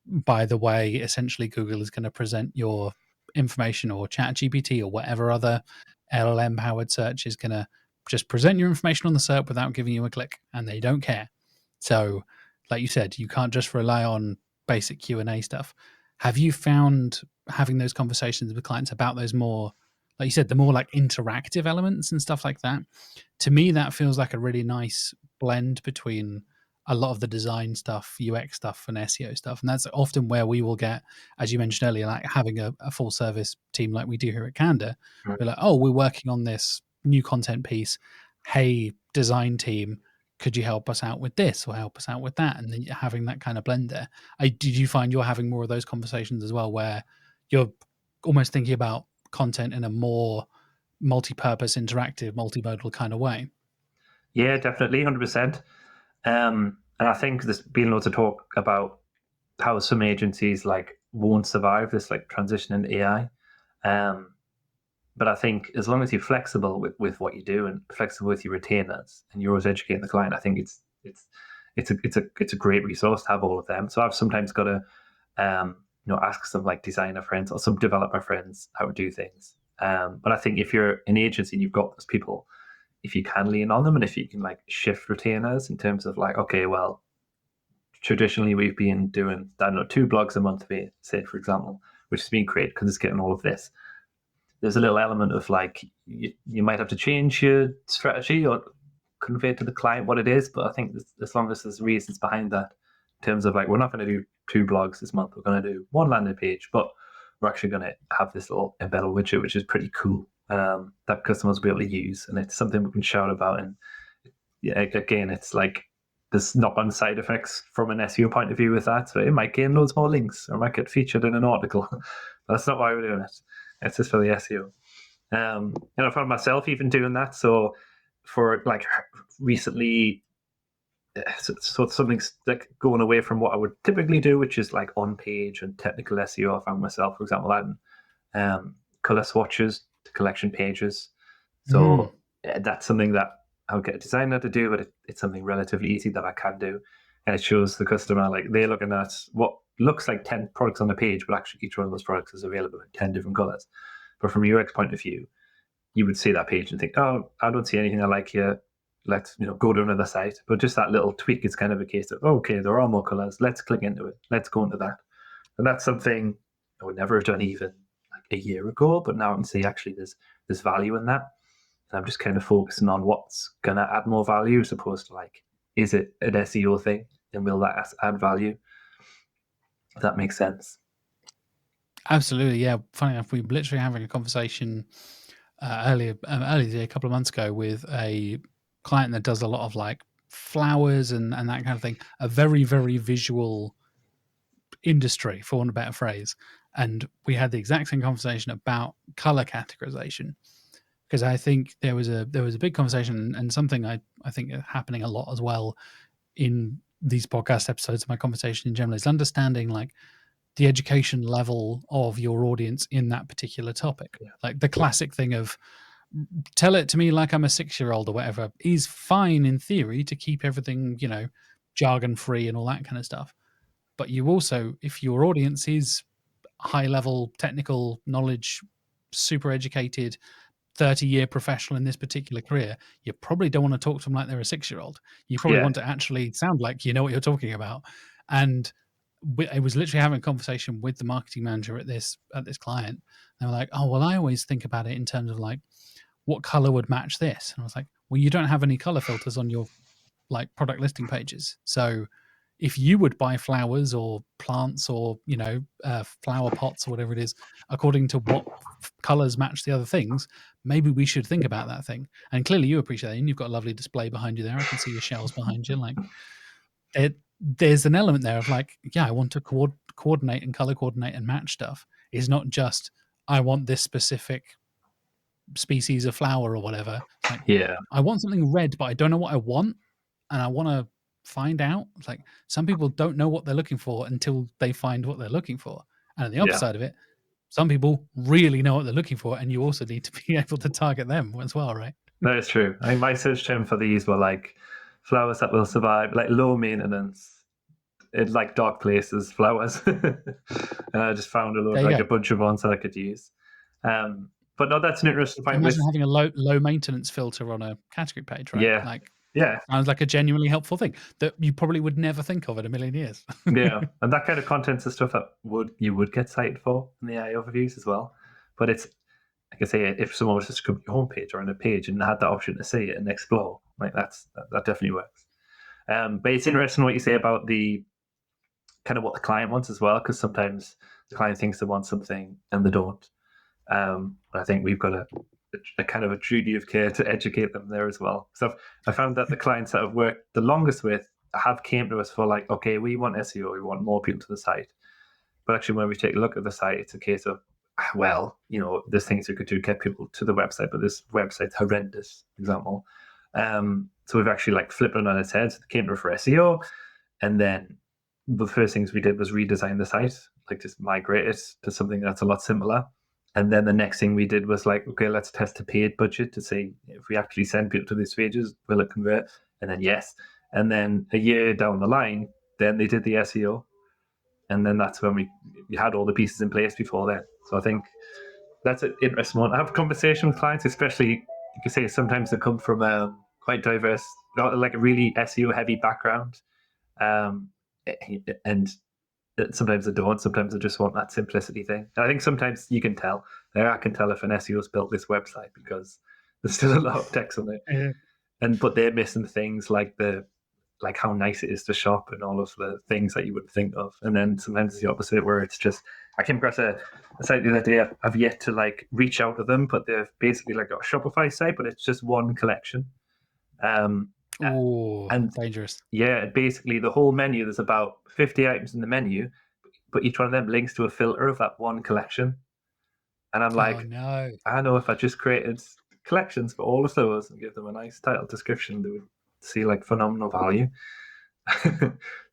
by the way, essentially Google is going to present your information, or ChatGPT or whatever other LLM powered search is going to just present your information on the SERP without giving you a click, and they don't care. So, like you said, you can't just rely on basic Q&A stuff. Have you found having those conversations with clients about those more, like you said, the more like interactive elements and stuff like that? To me, that feels like a really nice blend between a lot of the design stuff, UX stuff, and SEO stuff. And that's often where we will get, as you mentioned earlier, like having a full service team like we do here at Candour. Right. We're like, oh, we're working on this new content piece. Hey, design team, could you help us out with this or help us out with that? And then having that kind of blend there. Did you find you're having more of those conversations as well, where you're almost thinking about content in a more multi-purpose, interactive, multimodal kind of way? Yeah, definitely, 100%. And I think there's been loads of talk about how some agencies like won't survive this like transition into AI. But I think as long as you're flexible with what you do and flexible with your retainers, and you're always educating the client, I think it's a great resource to have all of them. So I've sometimes got to ask some like designer friends or some developer friends how to do things. But I think if you're an agency and you've got those people, if you can lean on them, and if you can like shift retainers in terms of like, okay, well, traditionally we've been doing, I don't know, 2 blogs a month, say for example, which has been great because it's getting all of this. There's a little element of like you might have to change your strategy or convey to the client what it is, but I think as long as there's reasons behind that, in terms of like, we're not going to do 2 blogs this month, we're going to do 1 landing page, but we're actually going to have this little embedded widget, which is pretty cool, that customers will be able to use, and it's something we can shout about. And yeah, again, it's like there's knock-on side effects from an SEO point of view with that, so it might gain loads more links or it might get featured in an article. That's not why we're doing it. It's just for the SEO. I found myself even doing that. So for like recently, so something's like going away from what I would typically do, which is like on page and technical SEO. I found myself, for example, adding color swatches to collection pages. So that's something that I'll get a designer to do, but it's something relatively easy that I can do. And it shows the customer, like, they're looking at what looks like 10 products on the page, but actually each one of those products is available in 10 different colors. But from a UX point of view, you would see that page and think, oh, I don't see anything I like here. Let's go to another site. But just that little tweak is kind of a case of, okay, there are more colors. Let's click into it. Let's go into that. And that's something I would never have done even like a year ago. But now I can see actually there's value in that. And I'm just kind of focusing on what's going to add more value, as opposed to like, is it an SEO thing? And will that add value? If that makes sense. Absolutely, yeah. Funny enough, we were literally having a conversation earlier today, a couple of months ago, with a client that does a lot of like flowers and that kind of thing. A very, very visual industry, for want of a better phrase. And we had the exact same conversation about color categorization, because I think there was a big conversation, and something I think happening a lot as well in these podcast episodes. My conversation in general is understanding like the education level of your audience in that particular topic. Yeah. Like the classic thing of, tell it to me like I'm a 6-year-old or whatever, is fine in theory to keep everything, jargon free and all that kind of stuff. But you also, if your audience is high level technical knowledge, super educated, 30-year professional in this particular career, you probably don't want to talk to them like they're a 6-year-old. You probably want to actually sound like you know what you're talking about. And I was literally having a conversation with the marketing manager at this client. They were like, oh, well, I always think about it in terms of like, what color would match this? And I was like, well, you don't have any color filters on your like product listing pages. So if you would buy flowers or plants or flower pots or whatever it is according to what colors match the other things, maybe we should think about that thing. And clearly you appreciate that, and you've got a lovely display behind you there. I can see your shelves behind you. Like there's an element there of like, yeah, I want to coordinate and color coordinate and match stuff. It's not just I want this specific species of flower or whatever. It's like, Yeah. I want something red, but I don't know what I want, and I want to find out. It's like some people don't know what they're looking for until they find what they're looking for. And on the opposite side of it, some people really know what they're looking for, and you also need to be able to target them as well, right? That is true. I think my search term for these were like flowers that will survive, like low maintenance, in like dark places, flowers. And I just found a bunch of ones that I could use. But no, that's an interesting point. Imagine having a low maintenance filter on a category page, right? Yeah. Like, yeah, sounds like a genuinely helpful thing that you probably would never think of in a million years. yeah, and that kind of content's the stuff that you would get cited for in the AI overviews as well. But it's like I say, if someone was just to come to your homepage or on a page and had that option to see it and explore, like that definitely works. But it's interesting what you say about the kind of what the client wants as well, because sometimes the client thinks they want something and they don't. But I think we've got a kind of a duty of care to educate them there as well. So I found that the clients that I've worked the longest with have came to us for like, okay, we want SEO, we want more people to the site. But actually, when we take a look at the site, it's a case of, well, there's things we could do to get people to the website, but this website's horrendous, for example. So we've actually like flipped it on its head. So they came to us for SEO, and then the first things we did was redesign the site, like just migrate it to something that's a lot simpler. And then the next thing we did was like, okay, let's test a paid budget to see if we actually send people to these pages, will it convert? And then yes. And then a year down the line, then they did the SEO. And then that's when we had all the pieces in place before then. So I think that's an interesting one. I have a conversation with clients, especially, you can say sometimes they come from quite diverse, like a really SEO heavy background. And sometimes they don't. Sometimes they just want that simplicity thing. And I think sometimes you can tell. I can tell if an SEO's built this website because there's still a lot of text on it, but they're missing things like how nice it is to shop and all of the things that you would think of. And then sometimes it's the opposite, where it's just, I came across a site the other day. I've yet to like reach out to them, but they've basically like got a Shopify site, but it's just one collection. And dangerous. Yeah, basically the whole menu, there's about 50 items in the menu, but each one of them links to a filter of that one collection. And I'm like, oh, no. I know if I just created collections for all of those and give them a nice title description, they would see like phenomenal value.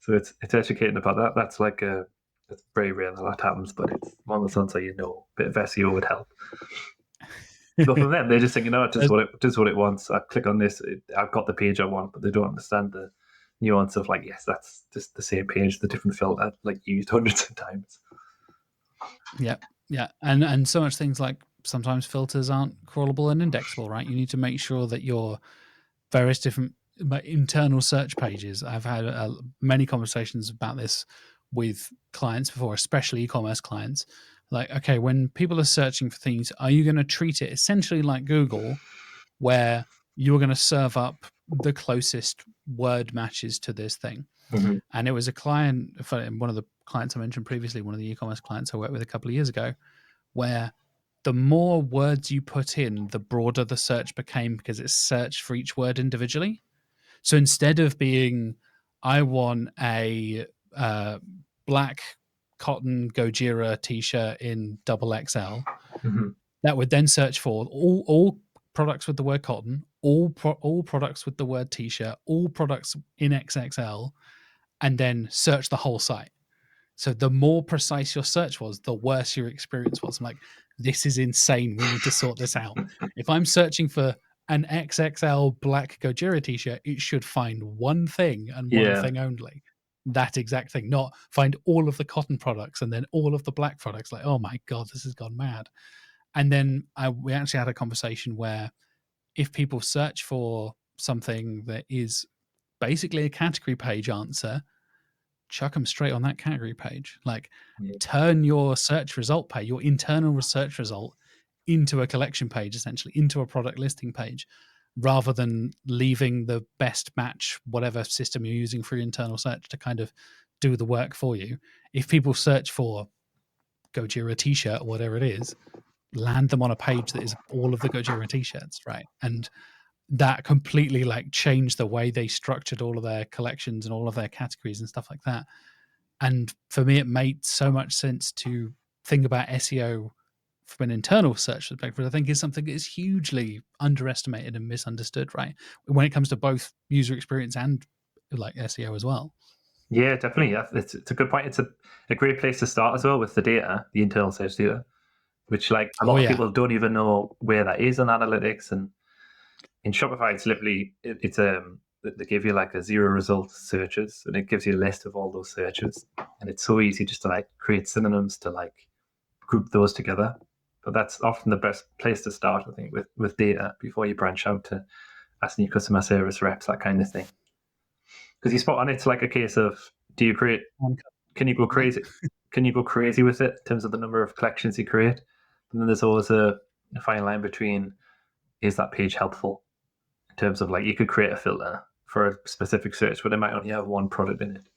So it's educating about that. That's like it's very rare that happens, but it's one of those ones that a bit of SEO would help. But from them, they just think, it does what it wants. I click on this, I've got the page I want, but they don't understand the nuance of like, yes, that's just the same page, the different filter, like used hundreds of times. Yeah, and so much things like sometimes filters aren't crawlable and indexable, right? You need to make sure that your various different internal search pages. I've had many conversations about this with clients before, especially e-commerce clients. Like, okay, when people are searching for things, are you going to treat it essentially like Google, where you're going to serve up the closest word matches to this thing? Mm-hmm. And it was a client, one of the clients I mentioned previously, one of the e-commerce clients I worked with a couple of years ago, where the more words you put in, the broader the search became, because it's searched for each word individually. So instead of being, I want a black cotton Gojira t-shirt in XXL, mm-hmm. that would then search for all products with the word cotton, all products with the word t-shirt, all products in XXL, and then search the whole site. So the more precise your search was, the worse your experience was. I'm like, this is insane. We need to sort this out. If I'm searching for an XXL black Gojira t-shirt, it should find one thing and one thing only. That exact thing, not find all of the cotton products and then all of the black products. Like, oh my God, this has gone mad. And then we actually had a conversation where if people search for something that is basically a category page answer, chuck them straight on that category page. Like, turn your search result page, your internal search result, into a collection page, essentially into a product listing page, rather than leaving the best match, whatever system you're using for your internal search, to kind of do the work for you. If people search for Gojira t-shirt or whatever it is, land them on a page that is all of the Gojira t-shirts, right? And that completely like changed the way they structured all of their collections and all of their categories and stuff like that. And for me, it made so much sense to think about SEO from an internal search perspective. I think is something that is hugely underestimated and misunderstood, right? When it comes to both user experience and like SEO as well. Yeah, definitely. Yeah, it's a good point. It's a great place to start as well with the data, the internal search data, which like a lot of people don't even know where that is on analytics. And in Shopify, it's literally they give you like a 0 result searches, and it gives you a list of all those searches, and it's so easy just to like create synonyms to like group those together. But that's often the best place to start, I think, with data before you branch out to asking your customer service reps, that kind of thing. Because you spot on, it's like a case of, do you create? Can you go crazy? Can you go crazy with it in terms of the number of collections you create? And then there's always a fine line between, is that page helpful? In terms of like, you could create a filter for a specific search, but it might only have one product in it.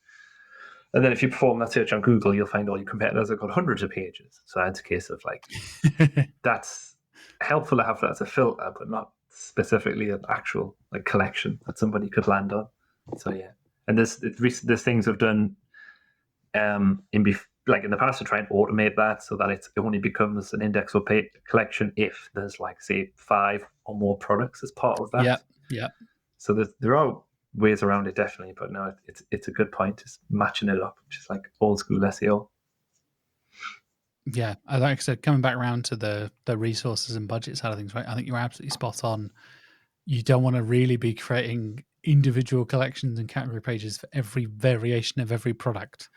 And then if you perform that search on Google, you'll find all your competitors have got hundreds of pages. So that's a case of like, that's helpful to have that as a filter, but not specifically an actual like collection that somebody could land on. So yeah, and there's things we've done in the past to try and automate that so that it only becomes an index or page collection if there's like say 5 or more products as part of that. Yeah. So there are ways around it, definitely, but no, it's a good point, just matching it up, which is like old school SEO. Yeah, like I said, coming back around to the resources and budget side of things, right? I think you're absolutely spot on. You don't want to really be creating individual collections and category pages for every variation of every product.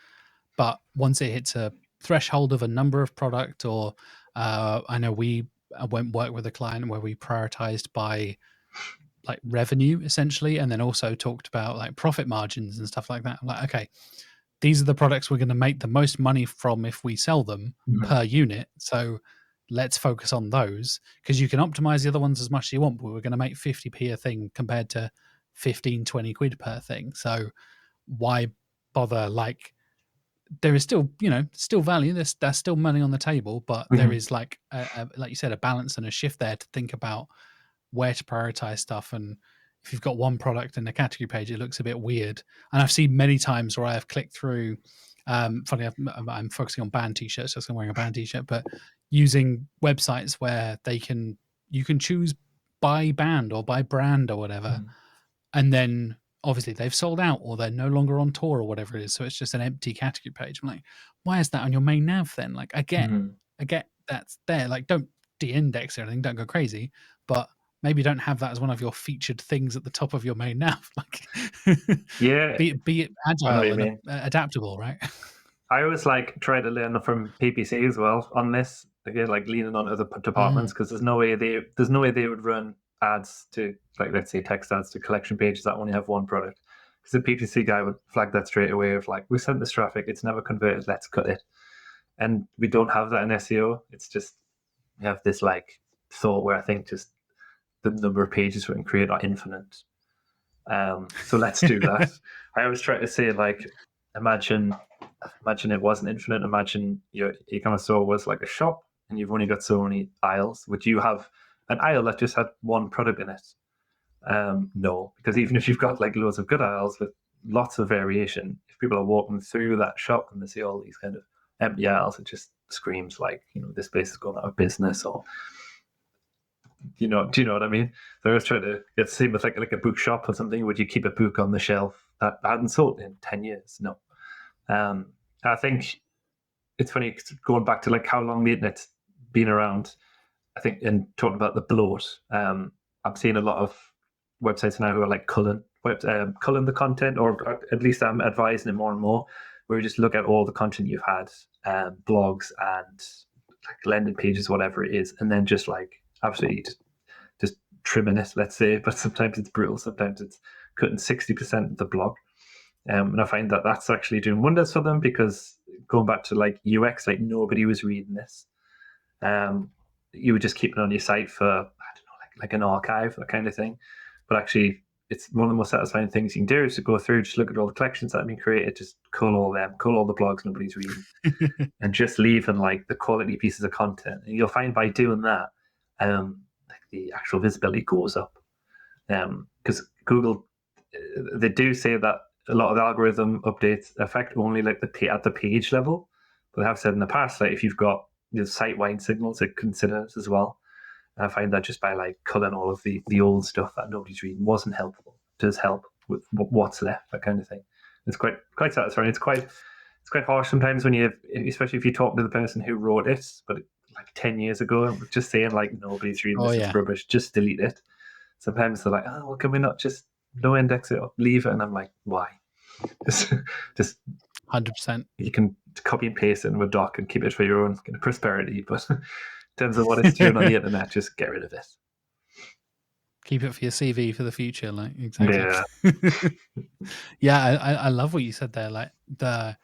But once it hits a threshold of a number of product, or I know we went work with a client where we prioritized by like revenue essentially, and then also talked about like profit margins and stuff like that. I'm like, okay, these are the products we're going to make the most money from if we sell them per unit. So let's focus on those, because you can optimize the other ones as much as you want, but we're going to make 50p a thing compared to 15, 20 quid per thing. So why bother? Like, there is still, still value. There's still money on the table, but there is like, like you said, a balance and a shift there to think about where to prioritize stuff. And if you've got one product in the category page, it looks a bit weird. And I've seen many times where I have clicked through, funny, I'm focusing on band t-shirts, so I'm wearing a band t-shirt, but using websites where you can choose by band or by brand or whatever. And then obviously they've sold out or they're no longer on tour or whatever it is. So it's just an empty category page. I'm like, why is that on your main nav then? Like, I get that's there. Like, don't de-index or anything, don't go crazy, but maybe don't have that as one of your featured things at the top of your main nav. Like, yeah, be agile and adaptable, right? I always like try to learn from PPC as well on this. Again, like leaning on other departments, because there's no way they would run ads to, like, let's say text ads to collection pages that only have one product. Because the PPC guy would flag that straight away of like, we sent this traffic, it's never converted, let's cut it. And we don't have that in SEO. It's just, we have this like thought where I think just the number of pages we can create are infinite. So let's do that. I always try to say, like, imagine it wasn't infinite. Imagine your e-commerce store was like a shop and you've only got so many aisles. Would you have an aisle that just had one product in it? No, because even if you've got like loads of good aisles with lots of variation, if people are walking through that shop and they see all these kind of empty aisles, it just screams like, this place is going out of business, or do you know what I mean? So I was trying to get the same with like a bookshop or something. Would you keep a book on the shelf that hadn't sold in 10 years? No. I think it's funny going back to like how long the internet's been around. I think, and talking about the bloat, I'm seeing a lot of websites now who are like culling the content, or at least I'm advising it more and more, where you just look at all the content you've had, blogs and like landing pages, whatever it is, and then just like absolutely just trimming it, let's say. But sometimes it's brutal. Sometimes it's cutting 60% of the blog. And I find that that's actually doing wonders for them, because going back to like UX, like nobody was reading this. You would just keep it on your site for, I don't know, like like an archive, that kind of thing. But actually, it's one of the most satisfying things you can do is to go through, just look at all the collections that have been created, just cull all them, cull all the blogs nobody's reading, and just leave in like the quality pieces of content. And you'll find by doing that, like the actual visibility goes up. Because Google, they do say that a lot of the algorithm updates affect only like at the page level, but they have said in the past that if you've got site-wide signals, it considers as well. And I find that just by like culling all of the old stuff that nobody's reading wasn't helpful, does help with what's left, that kind of thing. It's quite satisfying. It's quite harsh sometimes when especially if you talk to the person who wrote it, but like 10 years ago, just saying like nobody's reading this, it's rubbish, just delete it. Sometimes they're like, oh, well, can we not just no index it or leave it? And I'm like, why? just 100%. You can copy and paste it in a doc and keep it for your own kind of prosperity, but in terms of what it's doing on the internet, just get rid of it. Keep it for your CV for the future, like exactly. Yeah, yeah. I love what you said there, like the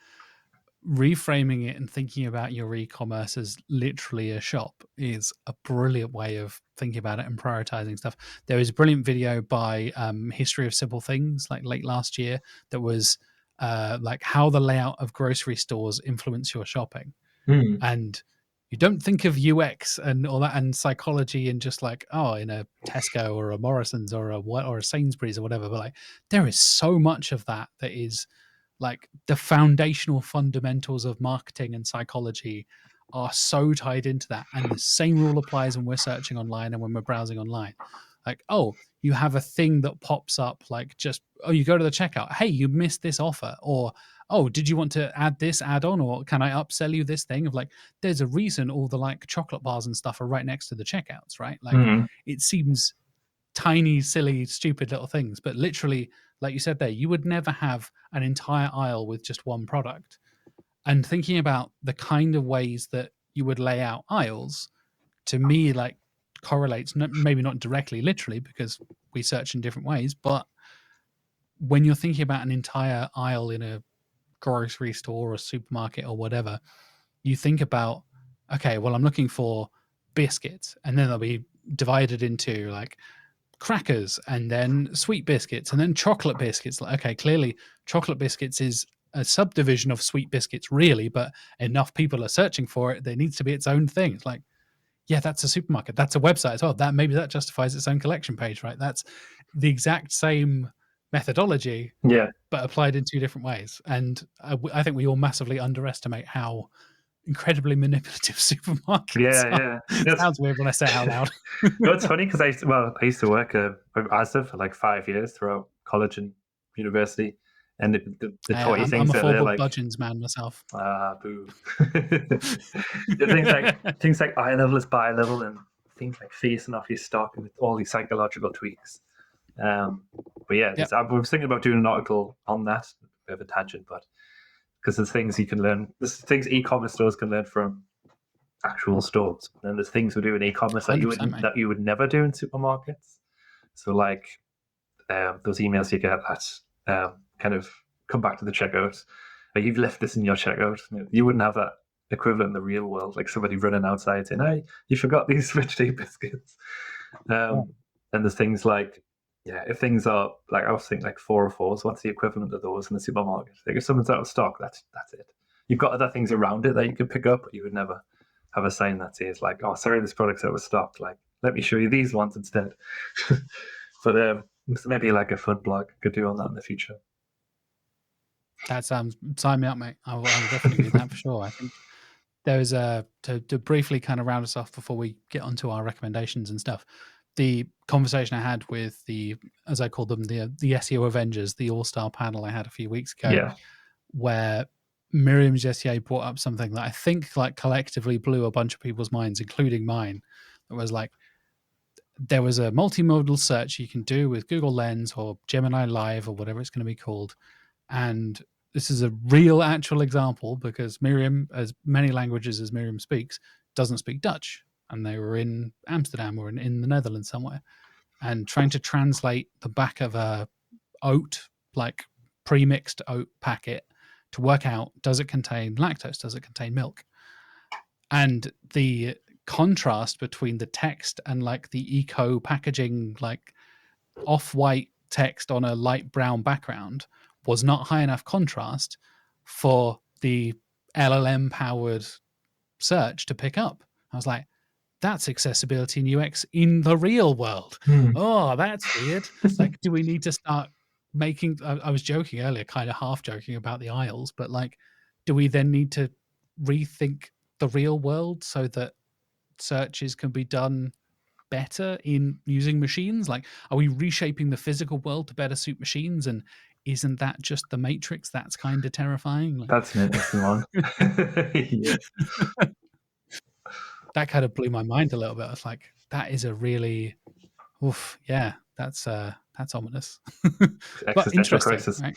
reframing it and thinking about your e-commerce as literally a shop is a brilliant way of thinking about it and prioritizing stuff. There was a brilliant video by History of Simple Things, like late last year, that was like how the layout of grocery stores influence your shopping. And you don't think of UX and all that and psychology and just like, oh, in a Tesco or a Morrison's or a Sainsbury's or whatever, but like there is so much of that is like the foundational fundamentals of marketing and psychology are so tied into that. And the same rule applies when we're searching online and when we're browsing online. Like, oh, you have a thing that pops up, like just, oh, you go to the checkout. Hey, you missed this offer. Or, oh, did you want to add this add-on? Or can I upsell you this thing? Of like, there's a reason all the like chocolate bars and stuff are right next to the checkouts, right? Like it seems tiny, silly, stupid little things, but literally, like you said there, you would never have an entire aisle with just one product. And thinking about the kind of ways that you would lay out aisles, to me, like correlates, maybe not directly, literally, because we search in different ways, but when you're thinking about an entire aisle in a grocery store or a supermarket or whatever, you think about, okay, well, I'm looking for biscuits, and then they'll be divided into like crackers and then sweet biscuits and then chocolate biscuits. Like, okay, clearly chocolate biscuits is a subdivision of sweet biscuits, really, but enough people are searching for it, there needs to be its own thing. It's like, yeah, that's a supermarket, that's a website as well, that maybe that justifies its own collection page, right? That's the exact same methodology, but applied in two different ways. And I think we all massively underestimate how incredibly manipulative supermarkets are. It sounds weird when I say it out loud. No, it's funny because I used to work at Asda for like 5 years throughout college and university, and the toy things I'm a that they're full like budgeons man myself. Boo. things like eye level is buy level, and things like facing off your stock and all these psychological tweaks. But yeah, I was thinking about doing an article on that, a bit of a tangent, but because there's things you can learn, there's things e-commerce stores can learn from actual stores, and there's things we do in e-commerce that you would never do in supermarkets. So like those emails you get that kind of come back to the checkout, like you've left this in your checkout, you wouldn't have that equivalent in the real world, like somebody running outside saying, hey, you forgot these rich tea biscuits. And there's things like, if things are like, I was thinking like 404s, what's the equivalent of those in the supermarket? Like if someone's out of stock, that's it. You've got other things around it that you can pick up, but you would never have a sign that says like, oh, sorry, this product's out of stock, like let me show you these ones instead. But maybe like a fun blog could do on that in the future. That sounds, sign me up, mate. I will definitely do that for sure. I think there's to briefly kind of round us off before we get onto our recommendations and stuff. The conversation I had with the, as I call them, the SEO Avengers, the all-star panel I had a few weeks ago, where Miriam Jessier brought up something that I think like collectively blew a bunch of people's minds, including mine. It was like, there was a multimodal search you can do with Google Lens or Gemini Live or whatever it's going to be called. And this is a real actual example because Miriam, as many languages as Miriam speaks, doesn't speak Dutch. And they were in Amsterdam or in the Netherlands somewhere, and trying to translate the back of a oat, like pre-mixed oat packet, to work out, does it contain lactose? Does it contain milk? And the contrast between the text and like the eco packaging, like off-white text on a light brown background, was not high enough contrast for the LLM powered search to pick up. I was like, that's accessibility and UX in the real world. Oh, that's weird. Like, do we need to start making, I was joking earlier, kind of half joking about the aisles, but like, do we then need to rethink the real world so that searches can be done better in using machines? Like, are we reshaping the physical world to better suit machines? And isn't that just the Matrix? That's kind of terrifying. Like, That's an interesting one. Yeah. that kind of blew my mind a little bit. I was like, that is a really, oof, yeah, that's ominous, but Existential interesting, crisis. right?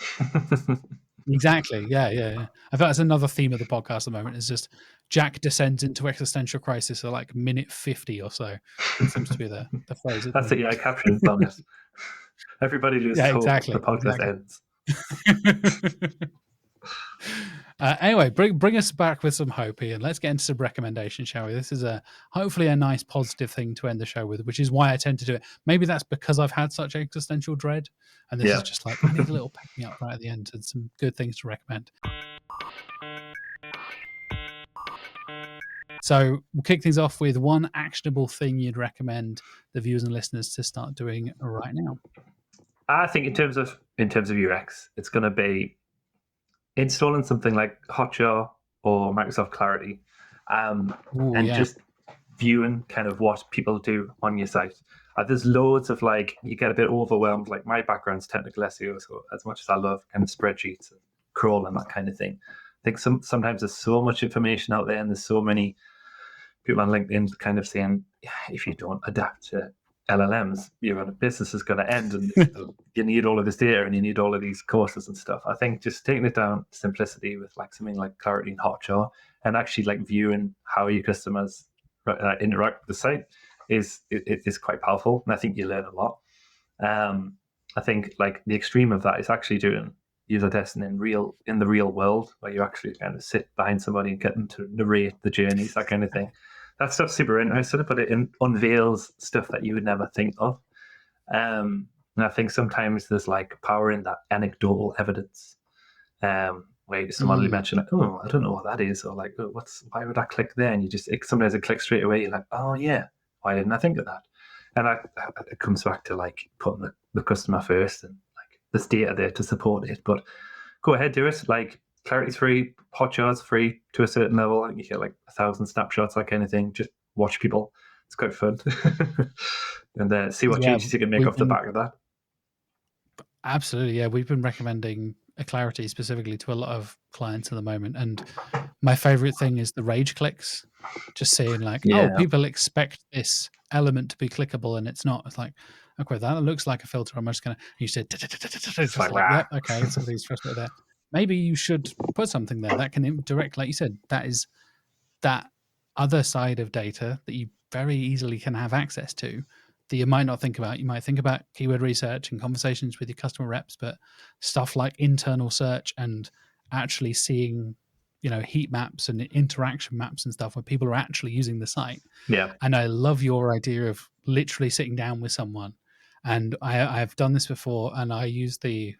Exactly. Yeah. I thought that's another theme of the podcast at the moment. Is just Jack descends into existential crisis at like minute 50 or so. That seems to be the phrase. That's it. Yeah, captions on it. Everybody loses Yeah, hope. exactly. The podcast ends. Anyway, bring us back with some hope, Ian. Let's get into some recommendations, shall we? This is hopefully a nice positive thing to end the show with, which is why I tend to do it. Maybe that's because I've had such existential dread, and this is just like, I need a little pick me up right at the end and some good things to recommend. So we'll kick things off with one actionable thing you'd recommend the viewers and listeners to start doing right now. I think in terms of UX, it's going to be installing something like Hotjar or Microsoft Clarity, just viewing kind of what people do on your site. There's loads of like, you get a bit overwhelmed. Like, my background's technical SEO, so as much as I love kind of spreadsheets and crawl and that kind of thing, I think sometimes there's so much information out there, and there's so many people on LinkedIn kind of saying, if you don't adapt to LLMs, your business is going to end, and you need all of this data, and you need all of these courses and stuff. I think just taking it down to simplicity with like something like Clarity and Hotjar, and actually like viewing how your customers interact with the site is quite powerful, and I think you learn a lot. I think like the extreme of that is actually doing user testing in the real world, where you actually kind of sit behind somebody and get them to narrate the journeys, that kind of thing. That stuff's super interesting, but it unveils stuff that you would never think of. And I think sometimes there's like power in that anecdotal evidence, where someone will mention, like, oh, I don't know what that is, or like, oh, why would I click there? And you just, sometimes it clicks straight away. You're like, oh yeah, why didn't I think of that? And it comes back to like putting the customer first, and like there's data there to support it. But go ahead, do it. Like, Clarity's free, Hotjar's free to a certain level. You get like 1,000 snapshots, that kind of thing. Just watch people. It's quite fun. And see what changes you can make off the back of that. Absolutely, yeah. We've been recommending a Clarity specifically to a lot of clients at the moment, and my favorite thing is the rage clicks. Just saying like, oh, people expect this element to be clickable, and it's not. It's like, okay, that looks like a filter. I'm just gonna. You said, just like, yep, okay, somebody's frustrated there. Maybe you should put something there that can direct, like you said, that is that other side of data that you very easily can have access to, that you might not think about. You might think about keyword research and conversations with your customer reps, but stuff like internal search and actually seeing, heat maps and interaction maps and stuff where people are actually using the site. Yeah. And I love your idea of literally sitting down with someone. And I've done this before, and I use me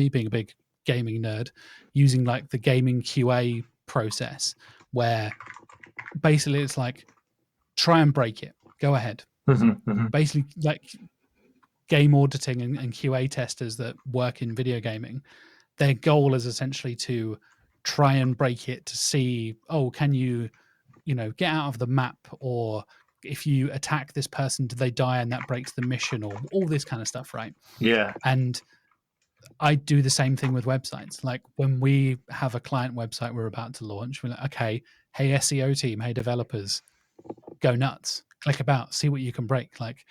being a big gaming nerd, using like the gaming QA process, where basically it's like, try and break it, go ahead. Basically, like game auditing and QA testers that work in video gaming, their goal is essentially to try and break it, to see, oh, can you get out of the map, or if you attack this person, do they die and that breaks the mission, or all this kind of stuff, right? Yeah. And I do the same thing with websites. Like, when we have a client website we're about to launch, we're like, okay, hey SEO team, hey developers, go nuts, click about, see what you can break. Like,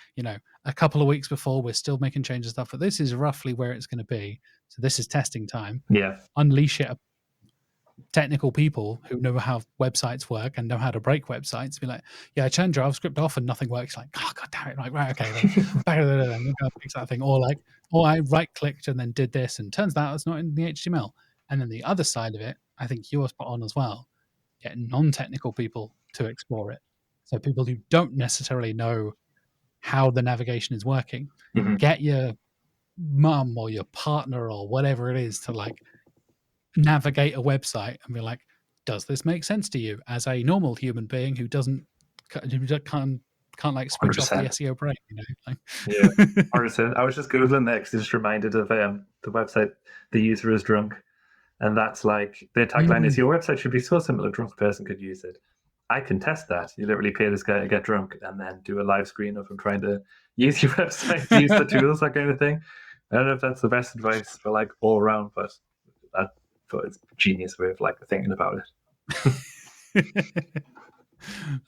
a couple of weeks before, we're still making changes and stuff, but this is roughly where it's going to be. So this is testing time. Yeah. Unleash it. Technical people who know how websites work and know how to break websites be like, yeah, I turned JavaScript off and nothing works. Like, oh, god damn it. Like, right, okay, then fix that thing. Or like, I right clicked and then did this, and turns out it's not in the HTML. And then the other side of it, I think you're spot on as well. Get non-technical people to explore it. So people who don't necessarily know how the navigation is working, Mhm. get your mum or your partner or whatever it is to like navigate a website and be like, does this make sense to you as a normal human being who can't like switch off the 100%. SEO brain, like. Yeah. 100%. I was just Googling next, just reminded of the website, The User is Drunk. And that's like, their tagline is, Mm. your website should be so simple a drunk person could use it. I can test that. You literally pay this guy to get drunk and then do a live screen of him trying to use your website, use the tools, that kind of thing. I don't know if that's the best advice for like all around, but I thought it's a genius way of like thinking about it.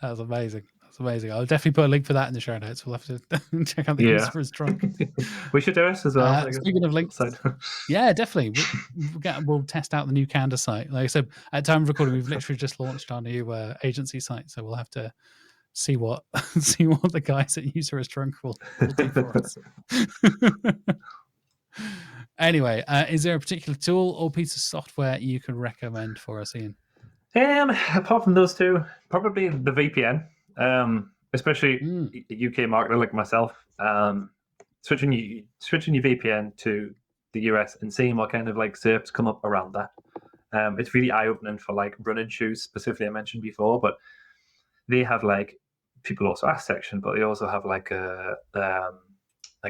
That's amazing. That's amazing. I'll definitely put a link for that in the show notes. We'll have to check out the Yeah. User is Drunk. We should do it as well. I guess. Speaking of links, yeah, definitely. We'll test out the new Candour site. Like I said, at time of recording, we've literally just launched our new agency site, so we'll have to see what the guys at User is Drunk will do for us. Anyway, is there a particular tool or piece of software you can recommend for us, Ian? Apart from those two, probably the VPN. Especially a UK marketer like myself. Switching your VPN to the US and seeing what kind of like SERPs come up around that. It's really eye opening for like running shoes specifically. I mentioned before, but they have like people also ask section, but they also have like a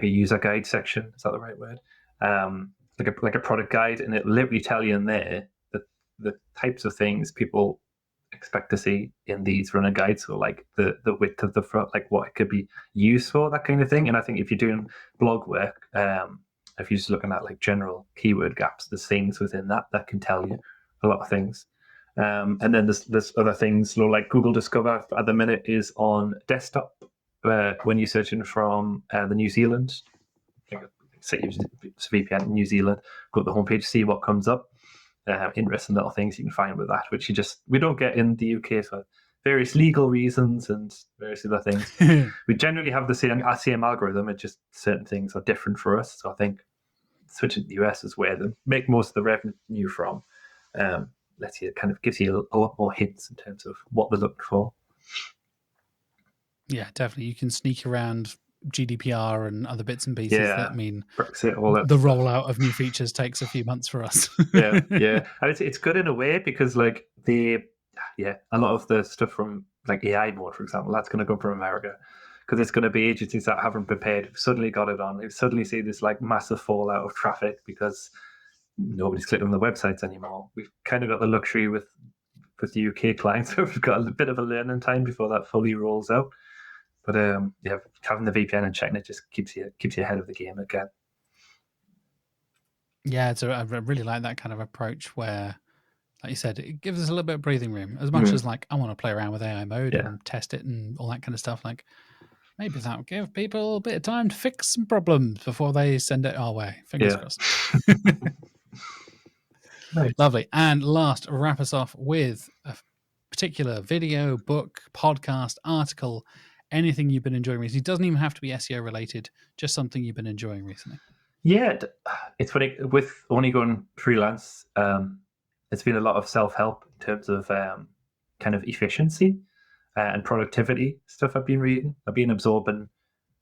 user guide section. Is that the right word? Like a product guide, and it literally tell you in there the types of things people expect to see in these runner guides, so like the width of the front, like what it could be used for, that kind of thing. And I think if you're doing blog work, if you're just looking at like general keyword gaps, there's things within that can tell you a lot of things. And then there's other things, so like Google Discover at the minute is on desktop when you're searching from the New Zealand, say it's VPN in New Zealand, go to the homepage, see what comes up. Interesting little things you can find with that, which we don't get in the UK for various legal reasons and various other things. We generally have the same algorithm, it's just certain things are different for us. So I think switching to the US is where they make most of the revenue from. Gives you a lot more hints in terms of what they're looking for. Yeah, definitely. You can sneak around GDPR and other bits and pieces that mean Brexit, all that the stuff. rollout of new features takes a few months for us. yeah. And it's good in a way because like a lot of the stuff from like AI mode, for example, that's going to come from America because it's going to be agencies that haven't prepared, who've suddenly got it on, who suddenly see this like massive fallout of traffic because nobody's clicking on the websites anymore. We've kind of got the luxury with the UK clients, so we've got a bit of a learning time before that fully rolls out. But having the VPN and checking it just keeps you ahead of the game again. Yeah, so I really like that kind of approach where, like you said, it gives us a little bit of breathing room. As much as like I want to play around with AI mode and test it and all that kind of stuff, like maybe that will give people a bit of time to fix some problems before they send it our way. Fingers crossed. Right. Lovely. And last, wrap us off with a particular video, book, podcast, article, anything you've been enjoying recently. It doesn't even have to be SEO related, just something you've been enjoying recently. Yeah, it's funny with only going freelance. It's been a lot of self-help in terms of kind of efficiency and productivity stuff I've been reading. I've been absorbing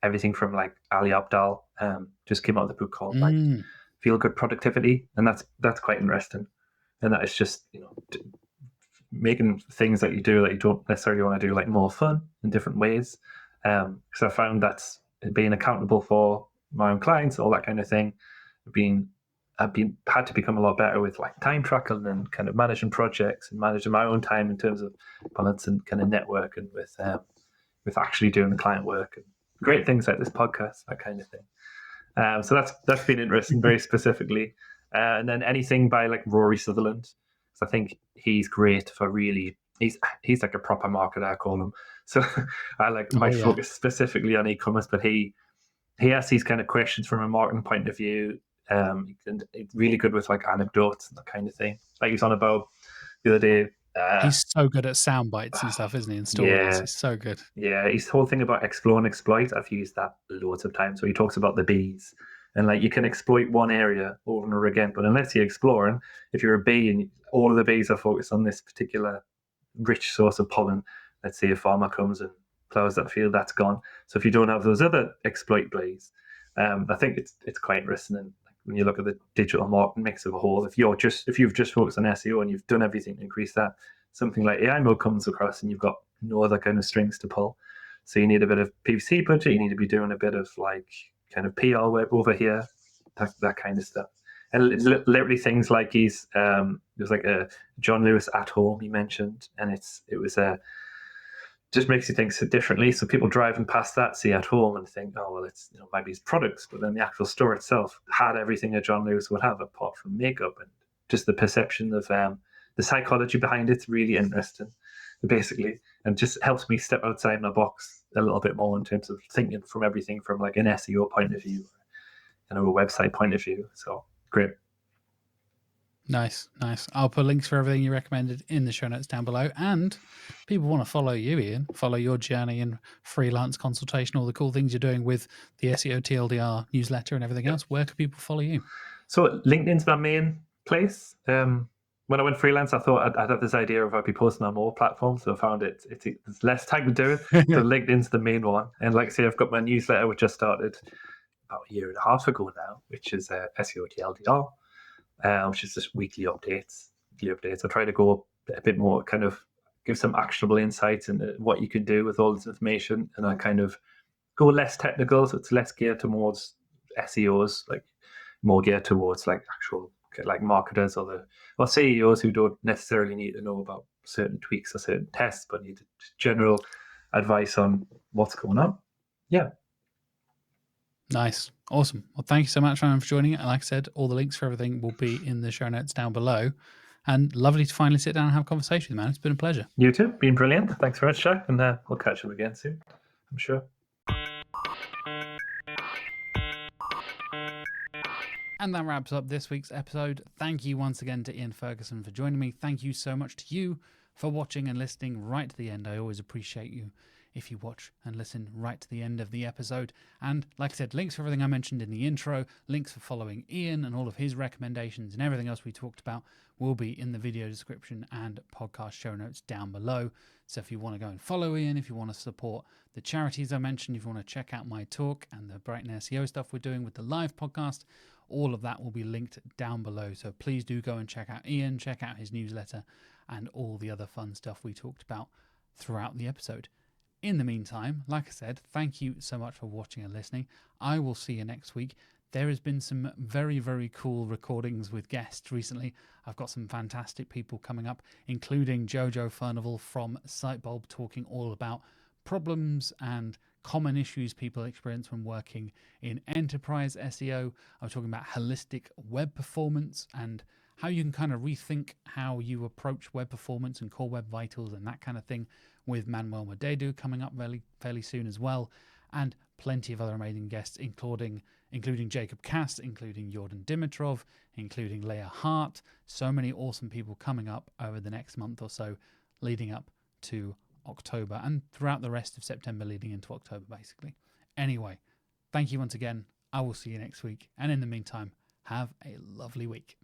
everything from like Ali Abdaal. Just came out with a book called like Feel Good Productivity, and that's quite interesting. And that is just making things that you do that you don't necessarily want to do like more fun in different ways. Because I found that's being accountable for my own clients, all that kind of thing. I've had to become a lot better with like time tracking and kind of managing projects and managing my own time in terms of balancing kind of networking with actually doing the client work and great things like this podcast, that kind of thing. So that's been interesting, very specifically. And then anything by like Rory Sutherland, because I think he's great for really. He's like a proper marketer, I call him. So I might focus specifically on e-commerce, but he asks these kind of questions from a marketing point of view. It's really good with like anecdotes and that kind of thing. Like he's on about the other day. He's so good at sound bites and stuff, isn't he? And stories. He's so good. Yeah, his whole thing about explore and exploit, I've used that loads of times. So he talks about the bees. And like you can exploit one area over and over again, but unless you're exploring, if you're a bee and all of the bees are focused on this particular rich source of pollen, let's say a farmer comes and plows that field, that's gone. So if you don't have those other exploit plays, I think it's quite interesting. And when you look at the digital marketing mix of a whole, if you've just focused on SEO and you've done everything to increase that, something like AI mode comes across and you've got no other kind of strings to pull. So you need a bit of PPC budget. You need to be doing a bit of like kind of PR work over here, that kind of stuff. And literally things like there's like a John Lewis at home he mentioned, and it was just makes you think so differently. So people driving past that see at home and think, oh well, it's maybe it's products, but then the actual store itself had everything a John Lewis would have apart from makeup, and just the perception of the psychology behind it's really interesting, basically, and just helps me step outside my box a little bit more in terms of thinking from everything from like an SEO point of view, a website point of view. So great. Nice. I'll put links for everything you recommended in the show notes down below. And people want to follow you, Ian, follow your journey in freelance consultation, all the cool things you're doing with the SEO TLDR newsletter and everything else. Where can people follow you? So LinkedIn's my main place. When I went freelance, I thought I'd have this idea of I'd be posting on more platforms. So I found it's less time to do it. So LinkedIn's the main one. And like I say, I've got my newsletter, which I started about a year and a half ago now, which is SEO TLDR, which is just weekly updates. I try to go a bit more, kind of give some actionable insights into what you can do with all this information. And I kind of go less technical. So it's less geared towards SEOs, like more geared towards like actual like marketers or CEOs who don't necessarily need to know about certain tweaks or certain tests, but need general advice on what's going on. Yeah. Nice. Awesome. Well, thank you so much, Ryan, for joining it. And like I said, all the links for everything will be in the show notes down below. And lovely to finally sit down and have a conversation with you, man. It's been a pleasure. You too. Been brilliant. Thanks very much, Jack. And we'll catch up again soon, I'm sure. And that wraps up this week's episode. Thank you once again to Ian Ferguson for joining me. Thank you so much to you for watching and listening right to the end. I always appreciate you if you watch and listen right to the end of the episode. And like I said, links for everything I mentioned in the intro, links for following Ian and all of his recommendations and everything else we talked about will be in the video description and podcast show notes down below. So if you want to go and follow Ian, if you want to support the charities I mentioned, if you want to check out my talk and the Brighton SEO stuff we're doing with the live podcast, all of that will be linked down below. So please do go and check out Ian, check out his newsletter and all the other fun stuff we talked about throughout the episode. In the meantime, like I said, thank you so much for watching and listening. I will see you next week. There has been some very, very cool recordings with guests recently. I've got some fantastic people coming up, including Jojo Furnival from Sitebulb, talking all about problems and common issues people experience when working in enterprise SEO. I'm talking about holistic web performance and how you can kind of rethink how you approach web performance and core web vitals and that kind of thing, with Manuel Modedu coming up fairly soon as well, and plenty of other amazing guests, including Jacob Cass, including Jordan Dimitrov, including Leah Hart. So many awesome people coming up over the next month or so, leading up to October and throughout the rest of September leading into October, basically. Anyway, thank you once again. I will see you next week. And in the meantime, have a lovely week.